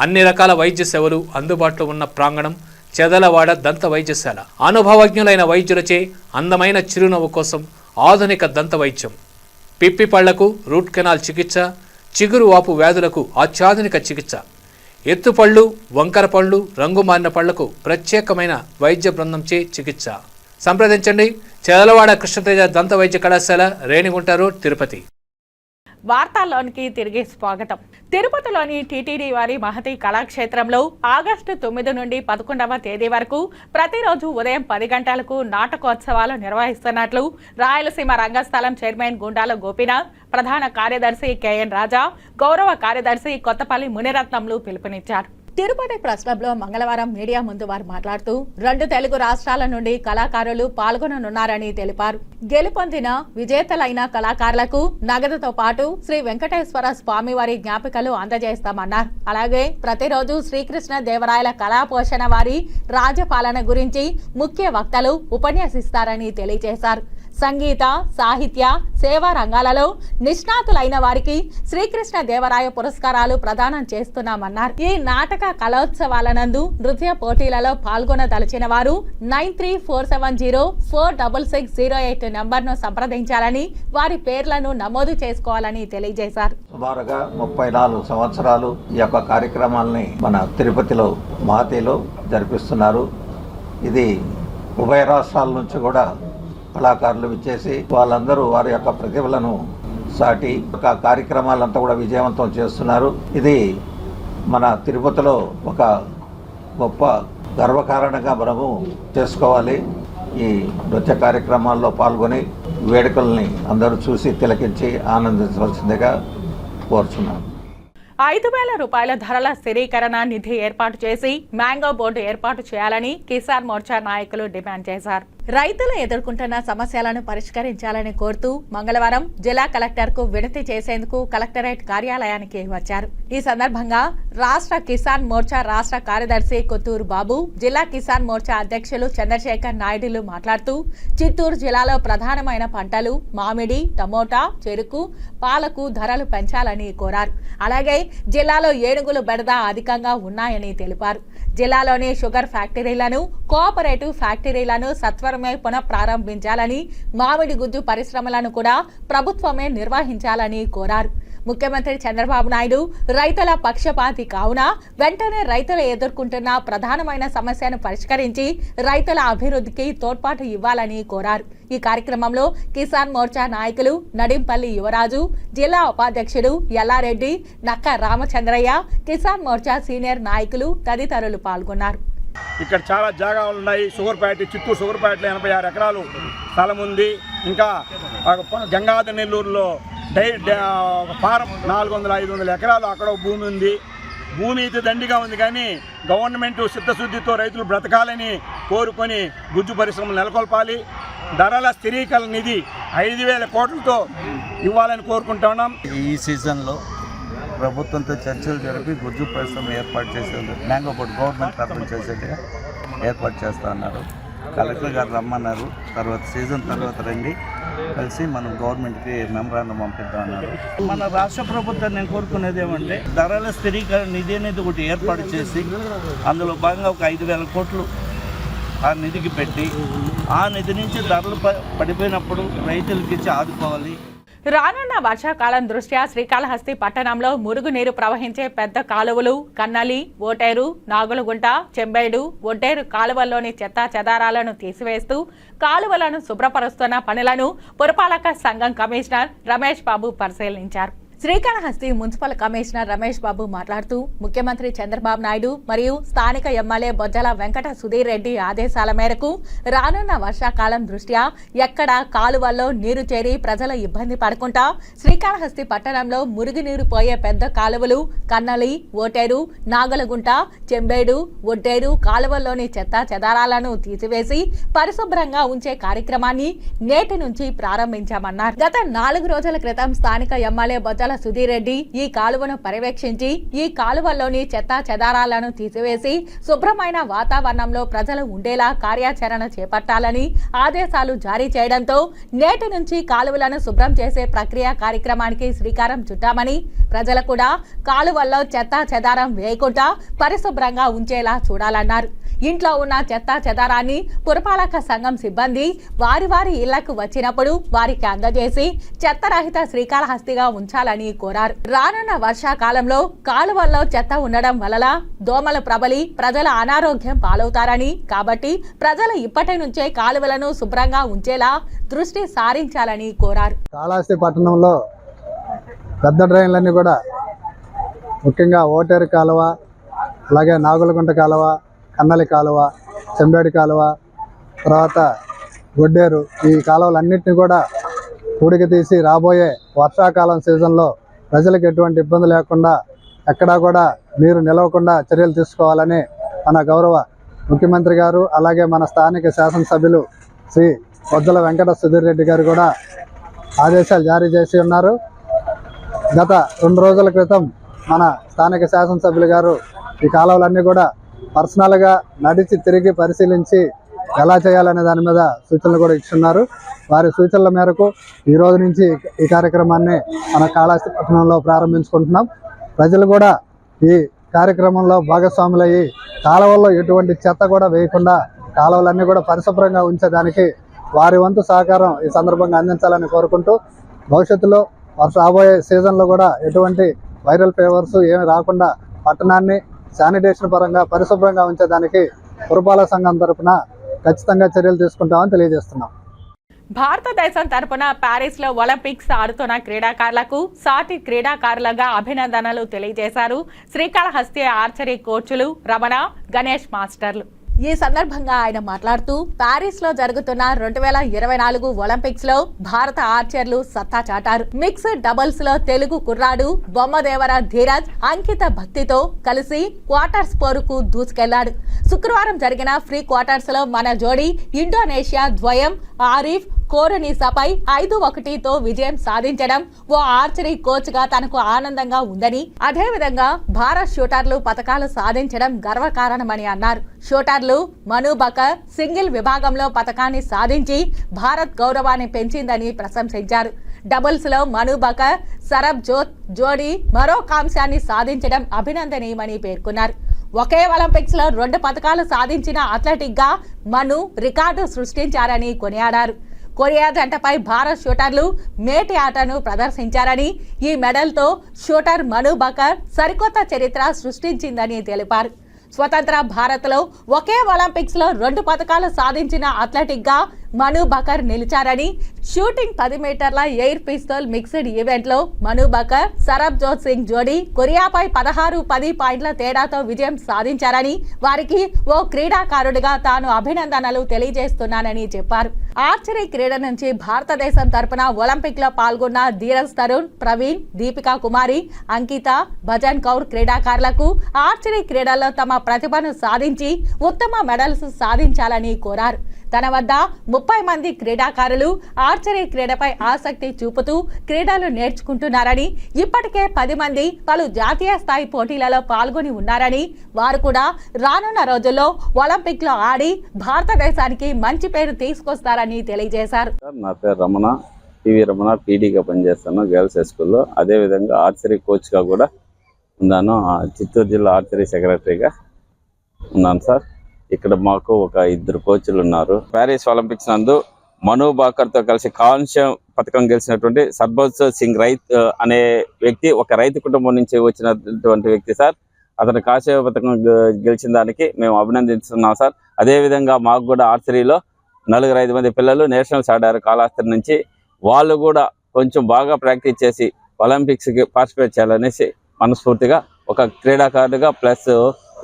అన్ని రకాల వైద్య సేవలు అందుబాటులో ఉన్న ప్రాంగణం చదలవాడ దంత వైద్యశాల. అనుభవజ్ఞులైన వైద్యులచే అందమైన చిరునవ్వు కోసం ఆధునిక దంత వైద్యం, పిప్పి పళ్లకు రూట్ కెనాల్ చికిత్స, చిగురు వాపు వ్యాధులకు అత్యాధునిక చికిత్స, ఎత్తుపళ్ళు, వంకర పళ్ళు, రంగు మారిన పళ్లకు ప్రత్యేకమైన వైద్య బృందంచే చికిత్స. సంప్రదించండి చదలవాడ కృష్ణతేజ దంత వైద్య కళాశాల, రేణిగుంట రోడ్, తిరుపతి. వార్తల్లోనికి తిరిగి స్వాగతం. తిరుపతిలోని టీటీడీ వారి మహతి కళాక్షేత్రంలో ఆగస్టు 9 నుండి 11వ తేదీ వరకు ప్రతిరోజు ఉదయం 10 గంటలకు నాటకోత్సవాలు నిర్వహిస్తున్నట్లు రాయలసీమ రంగస్థలం చైర్మన్ గుండాల గోపీనాథ్, ప్రధాన కార్యదర్శి కెఎన్ రాజా, గౌరవ కార్యదర్శి కొత్తపల్లి మునిరత్నంలు పిలుపునిచ్చారు. తిరుపతి ప్రెస్ క్లబ్లో మంగళవారం మీడియా ముందు వారు మాట్లాడుతూ 2 తెలుగు రాష్ట్రాల నుండి కళాకారులు పాల్గొననున్నారని తెలిపారు. గెలుపొందిన విజేతలైన కళాకారులకు నగదుతో పాటు శ్రీ వెంకటేశ్వర స్వామివారి జ్ఞాపికలు అందజేస్తామన్నారు. అలాగే ప్రతిరోజు శ్రీకృష్ణ దేవరాయల కళాపోషణ వారి రాజపాలన గురించి ముఖ్య వక్తలు ఉపన్యసిస్తారని తెలియజేశారు. సంగీత, సాహిత్య, సేవా రంగాలలో నిష్ణాతులైన వారికి శ్రీకృష్ణ దేవరాయ పురస్కారాలు ప్రదానం చేస్తున్నామన్నారు. ఈ నాటక కళోత్సవాలనందు నృత్య పోటీలలో పాల్గొనదలిచిన వారు 9347046608 నంబర్ను సంప్రదించాలని, వారి పేర్లను నమోదు చేసుకోవాలని తెలియజేశారు. సుమారుగా 34 సంవత్సరాలు ఈ యొక్క కార్యక్రమాలని మన తిరుపతిలో మహతిలో జరిపిస్తున్నారు. ఇది ఉభయ రాష్ట్రాల నుంచి కూడా కళాకారులు విచ్చేసి వాళ్ళందరూ వారి యొక్క ప్రతిభలను సాటి ఒక కార్యక్రమాలంతా కూడా విజయవంతం చేస్తున్నారు. ఇది మన తిరుపతిలో ఒక గొప్ప గర్వకారణంగా మనము చేసుకోవాలి. ఈ నృత్య కార్యక్రమాల్లో పాల్గొని వేడుకల్ని అందరూ చూసి తిలకించి ఆనందించవలసిందిగా కోరుచున్నాను. 5,000 రూపాయల ధరల స్థిరీకరణ నిధి ఏర్పాటు చేసి మ్యాంగో బోర్డు ఏర్పాటు చేయాలని కిసాన్ మోర్చా నాయకులు డిమాండ్ చేశారు. రైతులు ఎదుర్కొంటున్న సమస్యలను పరిష్కరించాలని కోరుతూ మంగళవారం జిల్లా కలెక్టర్ కు వినతి చేసేందుకు కలెక్టరేట్ కార్యాలయానికి వచ్చారు. ఈ సందర్భంగా రాష్ట్ర కిసాన్ మోర్చా రాష్ట్ర కార్యదర్శి కొత్తూరు బాబు, జిల్లా కిసాన్ మోర్చా అధ్యక్షులు చంద్రశేఖర్ నాయుడులు మాట్లాడుతూ చిత్తూరు జిల్లాలో ప్రధానమైన పంటలు మామిడి, టమోటా, చెరుకు, పాలకు ధరలు పెంచాలని కోరారు. అలాగే జిల్లాలో ఏనుగులు బెడద అధికంగా ఉన్నాయని తెలిపారు. జిల్లాలోని షుగర్ ఫ్యాక్టరీలను, కోఆపరేటివ్ ఫ్యాక్టరీలను సత్వరమే పునఃప్రారంభించాలని, మామిడి గుజ్జు పరిశ్రమలను కూడా ప్రభుత్వమే నిర్వహించాలని కోరారు. ముఖ్యమంత్రి చంద్రబాబు నాయుడు రైతుల పక్షపాతి కావున వెంటనే రైతులు ఎదుర్కొంటున్న ప్రధానమైన సమస్యను పరిష్కరించి రైతుల అభివృద్ధికి తోడ్పాటు ఇవ్వాలని కోరారు. ఈ కార్యక్రమంలో కిసాన్ మోర్చా నాయకులు నడింపల్లి యువరాజు, జిల్లా ఉపాధ్యక్షుడు ఎల్లారెడ్డి, నక్క రామచంద్రయ్య, కిసాన్ మోర్చా సీనియర్ నాయకులు తదితరులు పాల్గొన్నారు. ఇక్కడ చాలా జాగాలు ఉన్నాయి. Sugar factory, Chittoor sugar factory 86 ఎకరాలు స్థలం ఉంది. ఇంకా గంగాధర నెల్లూరులో ఫారం 400-500 ఎకరాలు అక్కడ భూమి ఉంది. భూమి అయితే దండిగా ఉంది, కానీ గవర్నమెంట్ చిత్తశుద్ధితో రైతులు బ్రతకాలని కోరుకొని గుజ్జు పరిశ్రమలు నెలకొల్పాలి. ధరల స్థిరీకరణ నిధి 5,000 కోట్లతో ఇవ్వాలని కోరుకుంటున్నాం. ఈ సీజన్లో ప్రభుత్వంతో చర్చలు జరిపి గుజ్జు పరిశ్రమ ఏర్పాటు చేసేందుకు మ్యాంగో బోర్డు గవర్నమెంట్ తరఫున చేసేట్టుగా ఏర్పాటు చేస్తూ ఉన్నారు. కలెక్టర్ గారు రమ్మన్నారు. తర్వాత సీజన్ తర్వాత రండి, కలిసి మనం గవర్నమెంట్కి మెమరాండం పంపిద్దామన్నారు. మన రాష్ట్ర ప్రభుత్వం నేను కోరుకునేది ఏమంటే ధరల స్థిరీకరణ నిధి అనేది ఒకటి ఏర్పాటు చేసి అందులో భాగంగా ఒక 5,000 కోట్లు ఆ నిధికి పెట్టి ఆ నిధి నుంచి ధరలు పడిపోయినప్పుడు రైతులకి ఇచ్చి ఆదుకోవాలి. రానున్న వర్షాకాలం దృష్ట్యా శ్రీకాళహస్తి పట్టణంలో మురుగునీరు ప్రవహించే పెద్ద కాలువలు కన్నలి, ఓటేరు, నాగులగుంట, చెంబేడు, ఒడ్డేరు కాలువల్లోని చెత్తా చెదారాలను తీసివేస్తూ కాలువలను శుభ్రపరుస్తున్న పనులను పురపాలక సంఘం కమిషనర్ రమేష్ బాబు పరిశీలించారు. శ్రీకాళహస్తి మున్సిపల్ కమిషనర్ రమేష్ బాబు మాట్లాడుతూ ముఖ్యమంత్రి చంద్రబాబు నాయుడు మరియు స్థానిక ఎమ్మెల్యే బొజ్జల వెంకట సుధీర్ రెడ్డి ఆదేశాల మేరకు రానున్న వర్షాకాలం దృష్ట్యా ఎక్కడ కాలువల్లో నీరు చేరి ప్రజలు ఇబ్బంది పడకుండా శ్రీకాళహస్తి పట్టణంలో మురుగునీరు పోయే పెద్ద కాలువలు కన్నలి, ఓటేరు, నాగలగుంట, చెంబేడు, ఒడ్డేరు కాలువల్లోని చెత్త చెదారాలను తీసివేసి పరిశుభ్రంగా ఉంచే కార్యక్రమాన్ని నేటి నుంచి ప్రారంభించామన్నారు. గత 4 రోజుల క్రితం స్థానిక ఎమ్మెల్యే బొజ్జల సుధీర్ రెడ్డి ఈ కాలువను పర్యవేక్షించి ఈ కాలువల్లోని చెత్తా చెదారాలను తీసివేసి శుభ్రమైన వాతావరణంలో ప్రజలు ఉండేలా కార్యాచరణ చేపట్టాలని ఆదేశాలు జారీ చేయడంతో నేటి నుంచి కాలువలను శుభ్రం చేసే ప్రక్రియ కార్యక్రమానికి శ్రీకారం చుట్టామని, ప్రజలు కూడా కాలువల్లో చెత్తా చెదారం వేయకుండా పరిశుభ్రంగా ఉంచేలా చూడాలన్నారు. ఇంట్లో ఉన్న చెత్తా చెదారాన్ని పురపాలక సంఘం సిబ్బంది వారి వారి ఇళ్లకు వచ్చినప్పుడు వారికి అందజేసి చెత్తరహిత శ్రీకాళహస్తిగా ఉంచాలని కోరారు. రానున్న వర్షాకాలంలో కాలువల్లో చెత్త ఉండడం వల్ల దోమలు ప్రబలి ప్రజల అనారోగ్యం పాలవుతారని, కాబట్టి ప్రజలు ఇప్పటి నుంచే కాలువలను శుభ్రంగా ఉంచేలా దృష్టి సారించాలని కోరారు. కాళహస్తి పట్టణంలో పెద్ద డ్రైన్లన్నీ కూడా ముఖ్యంగా ఓటేరు కాలువ, అలాగే నాగులగుంట కాలువ, కన్నలి కాలువ, చెంబేడి కాలువ, తర్వాత గొడ్డేరు, ఈ కాలువలన్నింటినీ కూడా పూడికి తీసి రాబోయే వర్షాకాలం సీజన్లో ప్రజలకు ఎటువంటి ఇబ్బంది లేకుండా ఎక్కడా కూడా నీరు నిలవకుండా చర్యలు తీసుకోవాలని మన గౌరవ ముఖ్యమంత్రి గారు, అలాగే మన స్థానిక శాసనసభ్యులు శ్రీ బొజ్జల వెంకట సుధీర్ రెడ్డి గారు కూడా ఆదేశాలు జారీ చేసి ఉన్నారు. గత 2 రోజుల క్రితం మన స్థానిక శాసనసభ్యులు గారు ఈ కాలువలన్నీ కూడా పర్సనల్గా నడిచి తిరిగి పరిశీలించి ఎలా చేయాలనే దాని మీద సూచనలు కూడా ఇచ్చున్నారు. వారి సూచనల మేరకు ఈ రోజు నుంచి ఈ కార్యక్రమాన్ని మన కాళహస్తిపట్నంలో ప్రారంభించుకుంటున్నాం. ప్రజలు కూడా ఈ కార్యక్రమంలో భాగస్వాములయ్యి కాలువల్లో ఎటువంటి చెత్త కూడా వేయకుండా కాలువలన్నీ కూడా పరిశుభ్రంగా ఉంచేదానికి వారి వంతు సహకారం ఈ సందర్భంగా అందించాలని కోరుకుంటూ, భవిష్యత్తులో రాబోయే సీజన్లో కూడా ఎటువంటి వైరల్ ఫీవర్స్ ఏమి రాకుండా పట్టణాన్ని శానిటేషన్ పరంగా పరిశుభ్రంగా ఉంచేదానికి పురపాలక సంఘం తరఫున ఖచ్చితంగా చర్యలు తీసుకుంటామని తెలియజేస్తున్నాం. భారతదేశం తరపున ప్యారిస్ లో ఒలింపిక్స్ ఆడుతున్న క్రీడాకారులకు సాటి క్రీడాకారులుగా అభినందనలు తెలియజేశారు శ్రీకాళహస్తి ఆర్చరీ కోచ్లు రమణ, గణేష్ మాస్టర్లు. ఈ సందర్భంగా ఆయన మాట్లాడుతూ ప్యారిస్ లో జరుగుతున్న 2024 ఒలింపిక్స్ లో భారత ఆర్చర్లు సత్తా చాటారు. మిక్స్డ్ డబుల్స్ లో తెలుగు కుర్రాడు బొమ్మదేవర ధీరజ్ అంకిత భక్తితో కలిసి క్వార్టర్స్ పోరుకు దూసుకెళ్లాడు. శుక్రవారం జరిగిన ఫ్రీ క్వార్టర్స్ లో మన జోడీ ఇండోనేషియా ద్వయం ఆరిఫ్ కోరనీసాపై 5-1తో విజయం సాధించడం ఓ ఆర్చరీ కోచ్ గా తనకు ఆనందంగా ఉందని, అదేవిధంగా భారత్ షూటర్లు పతకాలు సాధించడం గర్వకారణమని అన్నారు. షూటర్లు మను బకర్ సింగిల్ విభాగంలో పతకాన్ని సాధించి భారత్ గౌరవాన్ని పెంచిందని ప్రశంసించారు. డబుల్స్ లో మను బకర్ సరబ్ జోత్ జోడీ మరో కాంస్యాన్ని సాధించడం అభినందనీయమని పేర్కొన్నారు. ఒకే ఒలింపిక్స్ లో 2 పతకాలు సాధించిన అథ్లెటిక్ గా మను రికార్డు సృష్టించారని కొనియాడారు. కొరియా జంటపై భారత్ షూటర్లు మేటి ఆటను ప్రదర్శించారని, ఈ మెడల్తో షూటర్ మను బకర్ సరికొత్త చరిత్ర సృష్టించిందని తెలిపారు. స్వతంత్ర భారత్లో ఒకే ఒలింపిక్స్ లో 2 పతకాలు సాధించిన అథ్లెటిక్ గా మను బకర్ నిలిచారని, షూటింగ్ 10 మీటర్ల ఎయిర్ పిస్తోల్ మిక్స్డ్ ఈవెంట్ లో మను బకర్ సరబ్ జోత్ సింగ్ జోడీ కొరియాపై 16-10 పాయింట్ల తేడాతో విజయం సాధించారని, వారికి ఓ క్రీడాకారుడిగా తాను అభినందనలు తెలియజేస్తున్నానని చెప్పారు. ఆర్చరీ క్రీడ నుంచి భారతదేశం తరపున ఒలింపిక్ లో పాల్గొన్న ధీరజ్ తరుణ్, ప్రవీణ్, దీపికా కుమారి, అంకిత, భజన్ కౌర్ క్రీడాకారులకు ఆర్చరీ క్రీడల్లో తమ ప్రతిభను సాధించి ఉత్తమ మెడల్స్ సాధించాలని కోరారు. తన వద్ద 30 మంది క్రీడాకారులు ఆర్చరీ క్రీడపై ఆసక్తి చూపుతూ క్రీడలు నేర్చుకుంటున్నారని, ఇప్పటికే 10 మంది పలు జాతీయ స్థాయి పోటీలలో పాల్గొని ఉన్నారని, వారు కూడా రానున్న రోజుల్లో ఒలింపిక్ లో ఆడి భారతదేశానికి మంచి పేరు తీసుకొస్తారని తెలియజేశారు. నా పేరు రమణ, పివి రమణ, పీడీగా పనిచేస్తాను గర్ల్స్ హై స్కూల్లో. అదేవిధంగా ఆర్చరీ కోచ్గా కూడా ఉన్నాను. చిత్తూరు జిల్లా ఆర్చరీ సెక్రటరీగా ఉన్నాను సార్. ఇక్కడ మాకు ఒక 2 కోచ్లు ఉన్నారు. ప్యారిస్ ఒలింపిక్స్ నందు మను బాకర్తో కలిసి కాంస్య పథకం గెలిచినటువంటి సర్బోజ్ సింగ్ రైత్ అనే వ్యక్తి ఒక రైతు కుటుంబం నుంచి వచ్చినటువంటి వ్యక్తి సార్. అతను కాంస్య పథకం గెలిచిన దానికి మేము అభినందిస్తున్నాం సార్. అదేవిధంగా మాకు కూడా ఆర్చరీలో 4-5 మంది పిల్లలు నేషనల్స్ ఆడారు కాళహస్తి నుంచి. వాళ్ళు కూడా కొంచెం బాగా ప్రాక్టీస్ చేసి ఒలింపిక్స్కి పార్టిసిపేట్ చేయాలనేసి మనస్ఫూర్తిగా ఒక క్రీడాకారుడిగా ప్లస్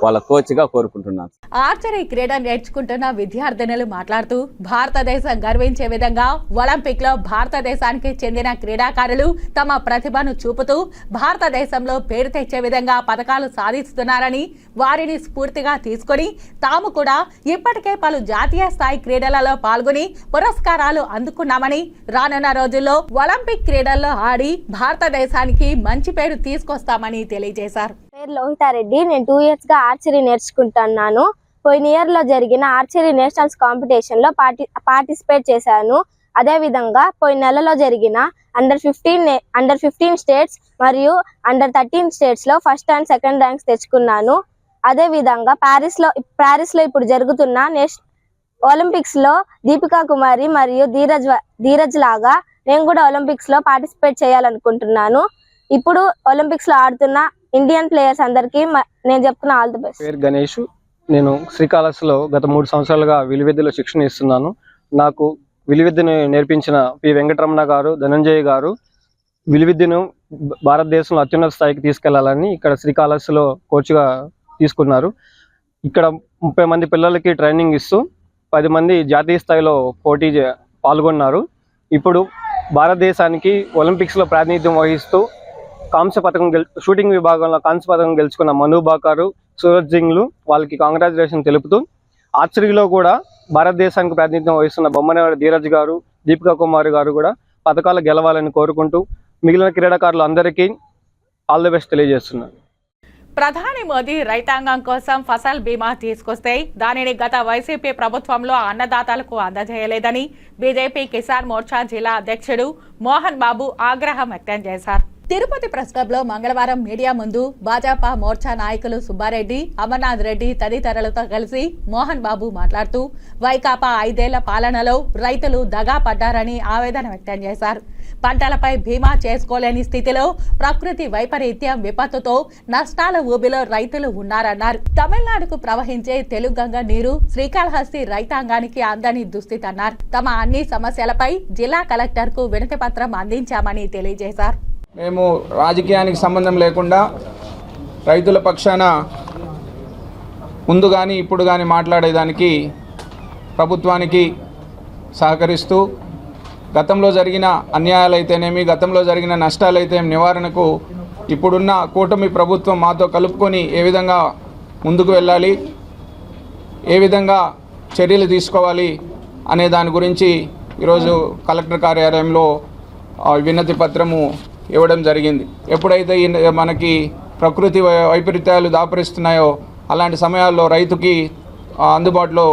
వాళ్ళ కోచ్గా కోరుకుంటున్నాను. ఆర్చరీ క్రీడ నేర్చుకుంటున్న విద్యార్థినులు మాట్లాడుతూ భారతదేశం గర్వించే విధంగా ఒలింపిక్ లో భారతదేశానికి చెందిన క్రీడాకారులు తమ ప్రతిభను చూపుతూ భారతదేశంలో పేరు తెచ్చే విధంగా పథకాలు సాధిస్తున్నారని, వారిని స్ఫూర్తిగా తీసుకొని తాము కూడా ఇప్పటికే పలు జాతీయ స్థాయి క్రీడలలో పాల్గొని పురస్కారాలు అందుకున్నామని, రానున్న రోజుల్లో ఒలింపిక్ క్రీడల్లో ఆడి భారతదేశానికి మంచి పేరు తీసుకొస్తామని తెలియజేశారు. పేరు లోహితారెడ్డి. నేను 2 years గా ఆర్చరీ నేర్చుకుంటున్నాను. పోయిన ఇయర్ లో జరిగిన ఆర్చరీ నేషనల్స్ కాంపిటీషన్ లో పార్టిసిపేట్ చేశాను. అదే విధంగా పోయిన నెలలో జరిగిన అండర్ 15 స్టేట్స్ మరియు అండర్ 13 స్టేట్స్ లో ఫస్ట్ అండ్ సెకండ్ ర్యాంక్స్ తెచ్చుకున్నాను. అదే విధంగా ప్యారిస్ లో ఇప్పుడు జరుగుతున్న ఒలింపిక్స్ లో దీపికా కుమారి మరియు ధీరజ్ లాగా నేను కూడా ఒలింపిక్స్ లో పార్టిసిపేట్ చేయాలనుకుంటున్నాను. ఇప్పుడు ఒలింపిక్స్ లో ఆడుతున్న ఇండియన్ ప్లేయర్స్ అందరికీ నేను చెప్తున్నా ఆల్ ది బెస్ట్. పేరు గణేష్. నేను శ్రీకాళహస్తిలో గత 3 సంవత్సరాలుగా విలువిద్యలో శిక్షణ ఇస్తున్నాను. నాకు విలువిద్యను నేర్పించిన పి వెంకటరమణ గారు, ధనంజయ్ గారు, విలువిద్యను భారతదేశంలో అత్యున్నత స్థాయికి తీసుకెళ్లాలని ఇక్కడ శ్రీకాళహస్తిలో కోచ్గా తీసుకున్నారు. ఇక్కడ 30 మంది పిల్లలకి ట్రైనింగ్ ఇస్తూ 10 మంది జాతీయ స్థాయిలో పాల్గొన్నారు. ఇప్పుడు భారతదేశానికి ఒలింపిక్స్లో ప్రాతినిధ్యం వహిస్తూ కాంస్య పథకం షూటింగ్ విభాగంలో కాంస్య పథకం గెలుచుకున్న మను బాకర్, సూరజ్ సింగ్లు వాళ్ళకి కాంగ్రాచులేషన్ తెలుపుతూ, ఆర్చరీలో కూడా భారతదేశానికి ప్రాతినిధ్యం వహిస్తున్న బొమ్మనేవాడి ధీరజ్ గారు, దీపికా కుమార్ గారు కూడా పథకాలు గెలవాలని కోరుకుంటూ మిగిలిన క్రీడాకారులు అందరికీ ఆల్ ది బెస్ట్ తెలియజేస్తున్నారు. ప్రధాని మోదీ రైతాంగం కోసం ఫసల్ బీమా తీసుకొస్తే దానిని గత వైసీపీ ప్రభుత్వంలో అన్నదాతలకు అందజేయలేదని బీజేపీ కిసాన్ మోర్చా జిల్లా అధ్యక్షుడు మోహన్ బాబు ఆగ్రహం వ్యక్తం చేశారు. తిరుపతి ప్రెస్ క్లబ్ లో మంగళవారం మీడియా ముందు భాజపా మోర్చా నాయకులు సుబ్బారెడ్డి, అమర్నాథ్ రెడ్డి తదితరులతో కలిసి మోహన్ బాబు మాట్లాడుతూ వైకాపా 5 ఏళ్ల పాలనలో రైతులు దగా పడ్డారని ఆవేదన వ్యక్తం చేశారు. పంటలపై బీమా చేసుకోలేని స్థితిలో ప్రకృతి వైపరీత్యం విపత్తుతో నష్టాల ఊబిలో రైతులు ఉన్నారన్నారు. తమిళనాడుకు ప్రవహించే తెలుగంగ నీరు శ్రీకాళహస్తి రైతాంగానికి అందని దుస్థితన్నారు. తమ అన్ని సమస్యలపై జిల్లా కలెక్టర్ కు వినతి పత్రం అందించామని తెలియజేశారు. మేము రాజకీయానికి సంబంధం లేకుండా రైతుల పక్షాన ముందు కానీ ఇప్పుడు కానీ మాట్లాడేదానికి ప్రభుత్వానికి సహకరిస్తూ గతంలో జరిగిన అన్యాయాలైతేనేమి, గతంలో జరిగిన నష్టాలైతే నివారణకు ఇప్పుడున్న కూటమి ప్రభుత్వం మాతో కలుపుకొని ఏ విధంగా ముందుకు వెళ్ళాలి, ఏ విధంగా చర్యలు తీసుకోవాలి అనే దాని గురించి ఈరోజు కలెక్టర్ కార్యాలయంలో వినతి పత్రము ఇవ్వడం జరిగింది. ఎప్పుడైతే మనకి ప్రకృతి వైపరీత్యాలు దాపరిస్తున్నాయో అలాంటి సమయాల్లో రైతుకి అందుబాటులో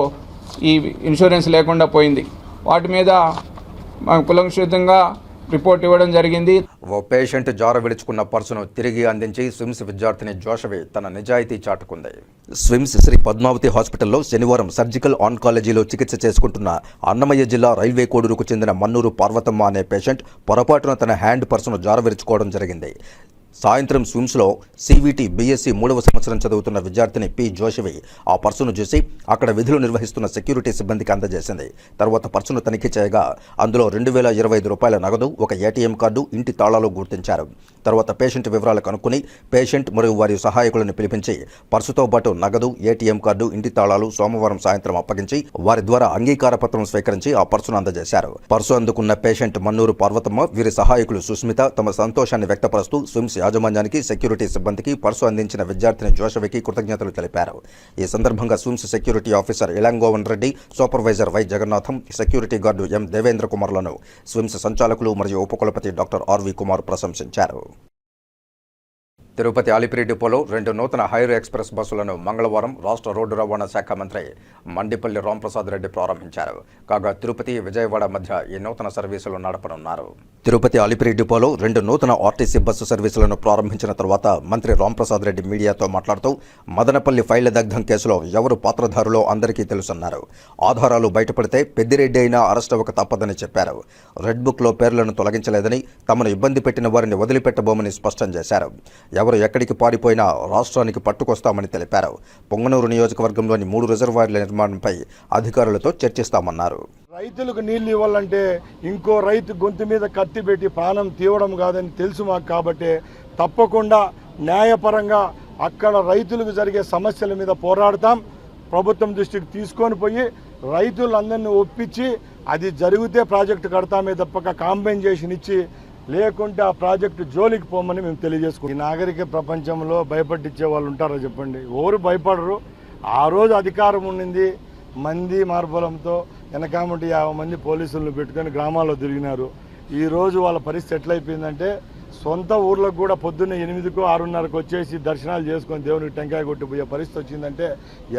ఈ ఇన్సూరెన్స్ లేకుండా పోయింది. వాటి మీద కులంక్షితంగా రిపోర్ట్ ఇవ్వడం జరిగింది. ఓ పేషెంట్ జార విడుచుకున్న పర్సును తిరిగి అందించి స్విమ్స్ విద్యార్థిని జోషవి తన నిజాయితీ చాటుకుంది. స్విమ్స్ శ్రీ పద్మావతి హాస్పిటల్లో శనివారం సర్జికల్ ఆన్కాలజీలో చికిత్స చేసుకుంటున్న అన్నమయ్య జిల్లా రైల్వే కోడూరుకు చెందిన మన్నూరు పార్వతమ్మ అనే పేషెంట్ పొరపాటున తన హ్యాండ్ పర్సును జార విరుచుకోవడం జరిగింది. సాయంత్రం స్విమ్స్లో సివిటి బీఎస్సీ 3వ సంవత్సరం చదువుతున్న విద్యార్థిని పి జోషవి ఆ పర్సును చూసి అక్కడ విధులు నిర్వహిస్తున్న సెక్యూరిటీ సిబ్బందికి అందజేసింది. తర్వాత పర్సును తనిఖీ చేయగా అందులో 2025 రూపాయల నగదు, ఒక ఏటీఎం కార్డు, ఇంటి తాళాలు గుర్తించారు. తర్వాత పేషెంట్ వివరాలు కనుక్కుని పేషెంట్ మరియు వారి సహాయకులను పిలిపించి పర్సుతో పాటు నగదు, ఏటీఎం కార్డు, ఇంటి తాళాలు సోమవారం సాయంత్రం అప్పగించి వారి ద్వారా అంగీకార పత్రం స్వీకరించి ఆ పర్సును అందజేశారు. పర్సు అందుకున్న పేషెంట్ మన్నూరు పార్వతమ్మ, వీరి సహాయకులు సుస్మిత తమ సంతోషాన్ని వ్యక్తపరుస్తూ స్విమ్స్ యాజమాన్యానికి, సెక్యూరిటీ సిబ్బందికి, పర్సు అందించిన విద్యార్థిని జోషవికి కృతజ్ఞతలు తెలిపారు. ఈ సందర్భంగా SVIMS security officer Ilangovan Reddy, supervisor Y Jagannatham, security guard M Devendra కుమార్లను స్విమ్స్ సంచాలకులు మరియు ఉపకులపతి డాక్టర్ ఆర్వి కుమార్ ప్రశంసించారు. తిరుపతి అలిపిరి డిపోలో 2 నూతన హైర్ ఎక్స్ప్రెస్ బస్సులను మంగళవారం రాష్ట్ర రోడ్డు రవాణా శాఖ మంత్రి మండిపల్లి రాంప్రసాద్ రెడ్డి ప్రారంభించారు. కాగా తిరుపతి, విజయవాడ మధ్య ఈ నూతన సర్వీసులు నడపనున్నారు. తిరుపతి అలిపిరి డిపోలో 2 నూతన ఆర్టీసీ బస్సు సర్వీసులను ప్రారంభించిన తర్వాత మంత్రి రాంప్రసాద్ రెడ్డి మీడియాతో మాట్లాడుతూ మదనపల్లి ఫైళ్ల దగ్ధం కేసులో ఎవరు పాత్రధారులో అందరికీ తెలుసన్నారు. ఆధారాలు బయటపడితే పెద్దిరెడ్డి అయినా అరెస్ట్ అవ్వక తప్పదని చెప్పారు. రెడ్ బుక్లో పేర్లను తొలగించలేదని, తమను ఇబ్బంది పెట్టిన వారిని వదిలిపెట్టబోమని స్పష్టం చేశారు. ఎవరు ఎక్కడికి పారిపోయినా రాష్ట్రానికి పట్టుకొస్తామని తెలిపారు. పొంగనూరు నియోజకవర్గంలోని 3 రిజర్వాయర్ల నిర్మాణంపై అధికారులతో చర్చిస్తామన్నారు. రైతులకు నీళ్లు ఇవ్వాలంటే ఇంకో రైతు గొంతు మీద కత్తి పెట్టి ప్రాణం తీయడం కాదని తెలుసు మాకు. కాబట్టి తప్పకుండా న్యాయపరంగా అక్కడ రైతులకు జరిగే సమస్యల మీద పోరాడతాం. ప్రభుత్వం దృష్టికి తీసుకొని పోయి రైతులందరినీ ఒప్పించి అది జరిగితే ప్రాజెక్టు కడతామే తప్పక కాంపెన్సేషన్ ఇచ్చి, లేకుంటే ఆ ప్రాజెక్టు జోలికి పోమని మేము తెలియజేసుకుంటాం. ఈ నాగరిక ప్రపంచంలో భయపట్టించే వాళ్ళు ఉంటారో చెప్పండి? ఎవరు భయపడరు. ఆ రోజు అధికారం ఉండింది, మంది మార్బలంతో వెనకామంటే 50 మంది పోలీసులను పెట్టుకొని గ్రామాల్లో తిరిగినారు. ఈరోజు వాళ్ళ పరిస్థితి ఎట్లయిపోయిందంటే సొంత ఊర్లకు కూడా పొద్దున్న 8కో 6:30కో వచ్చేసి దర్శనాలు చేసుకొని దేవునికి టెంకాయ కొట్టిపోయే పరిస్థితి వచ్చిందంటే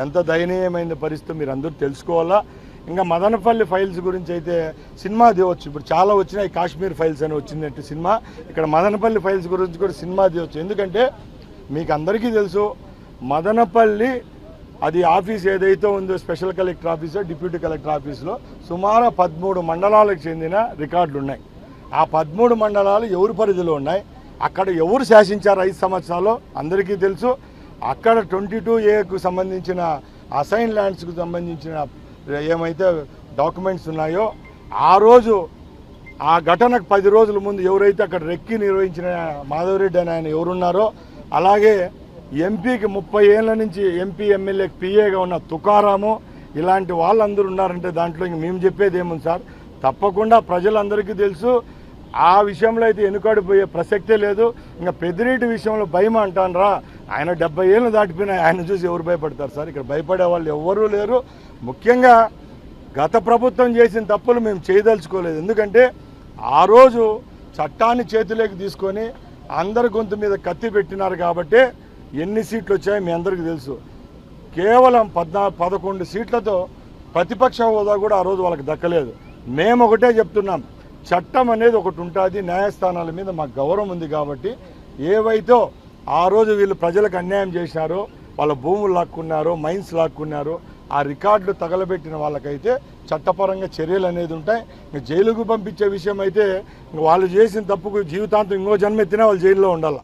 ఎంత దయనీయమైన పరిస్థితి మీరు అందరూ తెలుసుకోవాలా. ఇంకా మదనపల్లి ఫైల్స్ గురించి అయితే సినిమా తీయవచ్చు. ఇప్పుడు చాలా వచ్చినాయి, కాశ్మీర్ ఫైల్స్ అని వచ్చిందంటే సినిమా. ఇక్కడ మదనపల్లి ఫైల్స్ గురించి కూడా సినిమా తీయవచ్చు. ఎందుకంటే మీకు అందరికీ తెలుసు, మదనపల్లి అది ఆఫీస్ ఏదైతే ఉందో స్పెషల్ కలెక్టర్ ఆఫీసో డిప్యూటీ కలెక్టర్ ఆఫీస్లో సుమారు 13 మండలాలకు చెందిన రికార్డులు ఉన్నాయి. ఆ 13 మండలాలు ఎవరి పరిధిలో ఉన్నాయి, అక్కడ ఎవరు శాసించారు 5 సంవత్సరాలు అందరికీ తెలుసు. అక్కడ 22A సంబంధించిన అసైన్ ల్యాండ్స్కు సంబంధించిన ఏమైతే డాక్యుమెంట్స్ ఉన్నాయో ఆ రోజు ఆ ఘటనకు 10 రోజుల ముందు ఎవరైతే అక్కడ రెక్కి నిర్వహించిన మాధవరెడ్డి అని ఆయన ఎవరున్నారో, అలాగే ఎంపీకి 30 ఏళ్ళ నుంచి ఎంపీ ఎమ్మెల్యేకి పిఏగా ఉన్న తుకారాము, ఇలాంటి వాళ్ళందరూ ఉన్నారంటే దాంట్లో ఇంక మేము చెప్పేది ఏముంది సార్. తప్పకుండా ప్రజలందరికీ తెలుసు. ఆ విషయంలో అయితే వెనుకాడిపోయే ప్రసక్తే లేదు. ఇంకా పెద్దిరెడ్డి విషయంలో భయం అంటానరా, ఆయన 70 ఏళ్ళు దాటిపోయినా ఆయన చూసి ఎవరు భయపడతారు సార్? ఇక్కడ భయపడే వాళ్ళు ఎవరూ లేరు. ముఖ్యంగా గత ప్రభుత్వం చేసిన తప్పులు మేము చేయదలుచుకోలేదు. ఎందుకంటే ఆ రోజు చట్టాన్ని చేతిలోకి తీసుకొని అందరి గొంతు మీద కత్తి పెట్టినారు కాబట్టి ఎన్ని సీట్లు వచ్చాయో మీ అందరికీ తెలుసు. కేవలం 11 సీట్లతో ప్రతిపక్ష హోదా కూడా ఆ రోజు వాళ్ళకి దక్కలేదు. మేము ఒకటే చెప్తున్నాం, చట్టం అనేది ఒకటి ఉంటుంది, న్యాయస్థానాల మీద మాకు గౌరవం ఉంది కాబట్టి ఏవైతే ఆ రోజు వీళ్ళు ప్రజలకు అన్యాయం చేశారో, వాళ్ళ భూములు లాక్కున్నారో, మైన్స్ లాక్కున్నారో, ఆ రికార్డులు తగలబెట్టిన వాళ్ళకైతే చట్టపరంగా చర్యలు అనేది ఉంటాయి. ఇంకా జైలుకు పంపించే విషయం అయితే వాళ్ళు చేసిన తప్పుకు జీవితాంతం ఇంకో జన్మ ఎత్తినా వాళ్ళు జైల్లో ఉండాలి.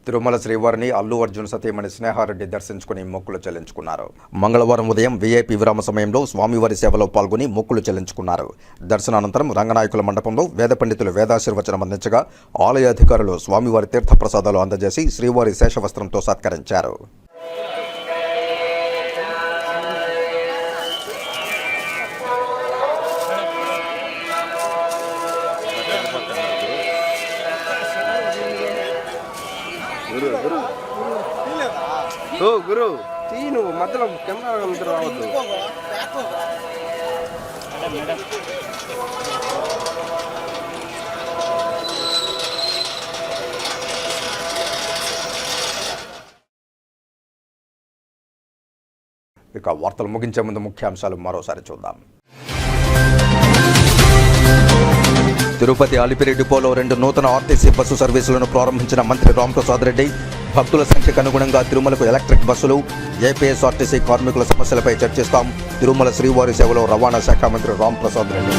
తిరుమల శ్రీవారిని అల్లు అర్జున్ సతీమణి స్నేహారెడ్డి దర్శించుకుని మొక్కులు చెల్లించుకున్నారు. మంగళవారం ఉదయం వీఐపీ విరామ సమయంలో స్వామివారి సేవలో పాల్గొని మొక్కులు చెల్లించుకున్నారు. దర్శనానంతరం రంగనాయకుల మండపంలో వేద పండితులు వేదాశీర్వచనం అందించగా ఆలయ అధికారులు స్వామివారి తీర్థప్రసాదాలు అందజేసి శ్రీవారి శేషవస్త్రంతో సత్కరించారు. గురు నువ్వు మధ్యలో కెమెరా రావద్దు. ఇక వార్తలు ముగించే ముందు ముఖ్యాంశాలు మరోసారి చూద్దాం. తిరుపతి అలిపిరి డిపోలో 2 నూతన ఆర్టీసీ బస్సు సర్వీసులను ప్రారంభించిన మంత్రి రాంప్రసాద్ రెడ్డి. భక్తుల సంఖ్యకు అనుగుణంగా తిరుమలకు ఎలక్ట్రిక్ బస్సులు, ఏపీఎస్ఆర్టీసీ కార్మికుల సమస్యలపై చర్చిస్తాం. తిరుమల శ్రీవారి సేవలో రవాణా శాఖ మంత్రి రాంప్రసాద్ రెడ్డి.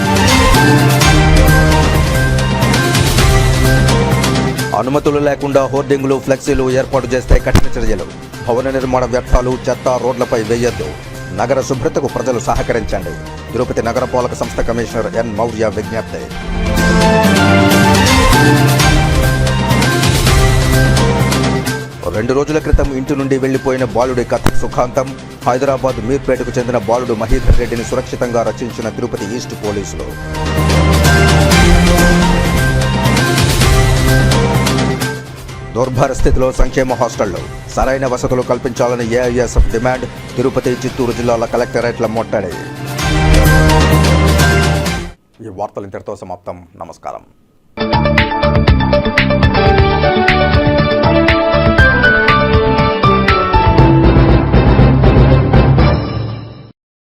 అనుమతులు లేకుండా హోర్డింగులు, ఫ్లెక్సీలు ఏర్పాటు చేస్తే కఠిన చర్యలు. భవన నిర్మాణ వ్యర్థాలు, చెత్త రోడ్లపై వేయొద్దు. నగర శుభ్రతకు ప్రజలు సహకరించండి. తిరుపతి నగరపాలక సంస్థ కమిషనర్ ఎన్ మౌర్య విజ్ఞప్తి. రెండు రోజుల క్రితం ఇంటి నుండి వెళ్లిపోయిన బాలుడి కథ సుఖాంతం. హైదరాబాద్ మీర్పేటకు చెందిన బాలుడు మహీధర్ రెడ్డిని సురక్షితంగా రక్షించిన తిరుపతి ఈస్ట్ పోలీసులు. దుర్భర స్థితిలో సంక్షేమ హాస్టళ్లు, సరైన వసతులు కల్పించాలని ఏఐఎస్ఎఫ్ డిమాండ్. తిరుపతి, చిత్తూరు జిల్లాల కలెక్టరేట్ల ముట్టడి. ఈ వార్తలు ఇంతటితో సమాప్తం. నమస్కారం.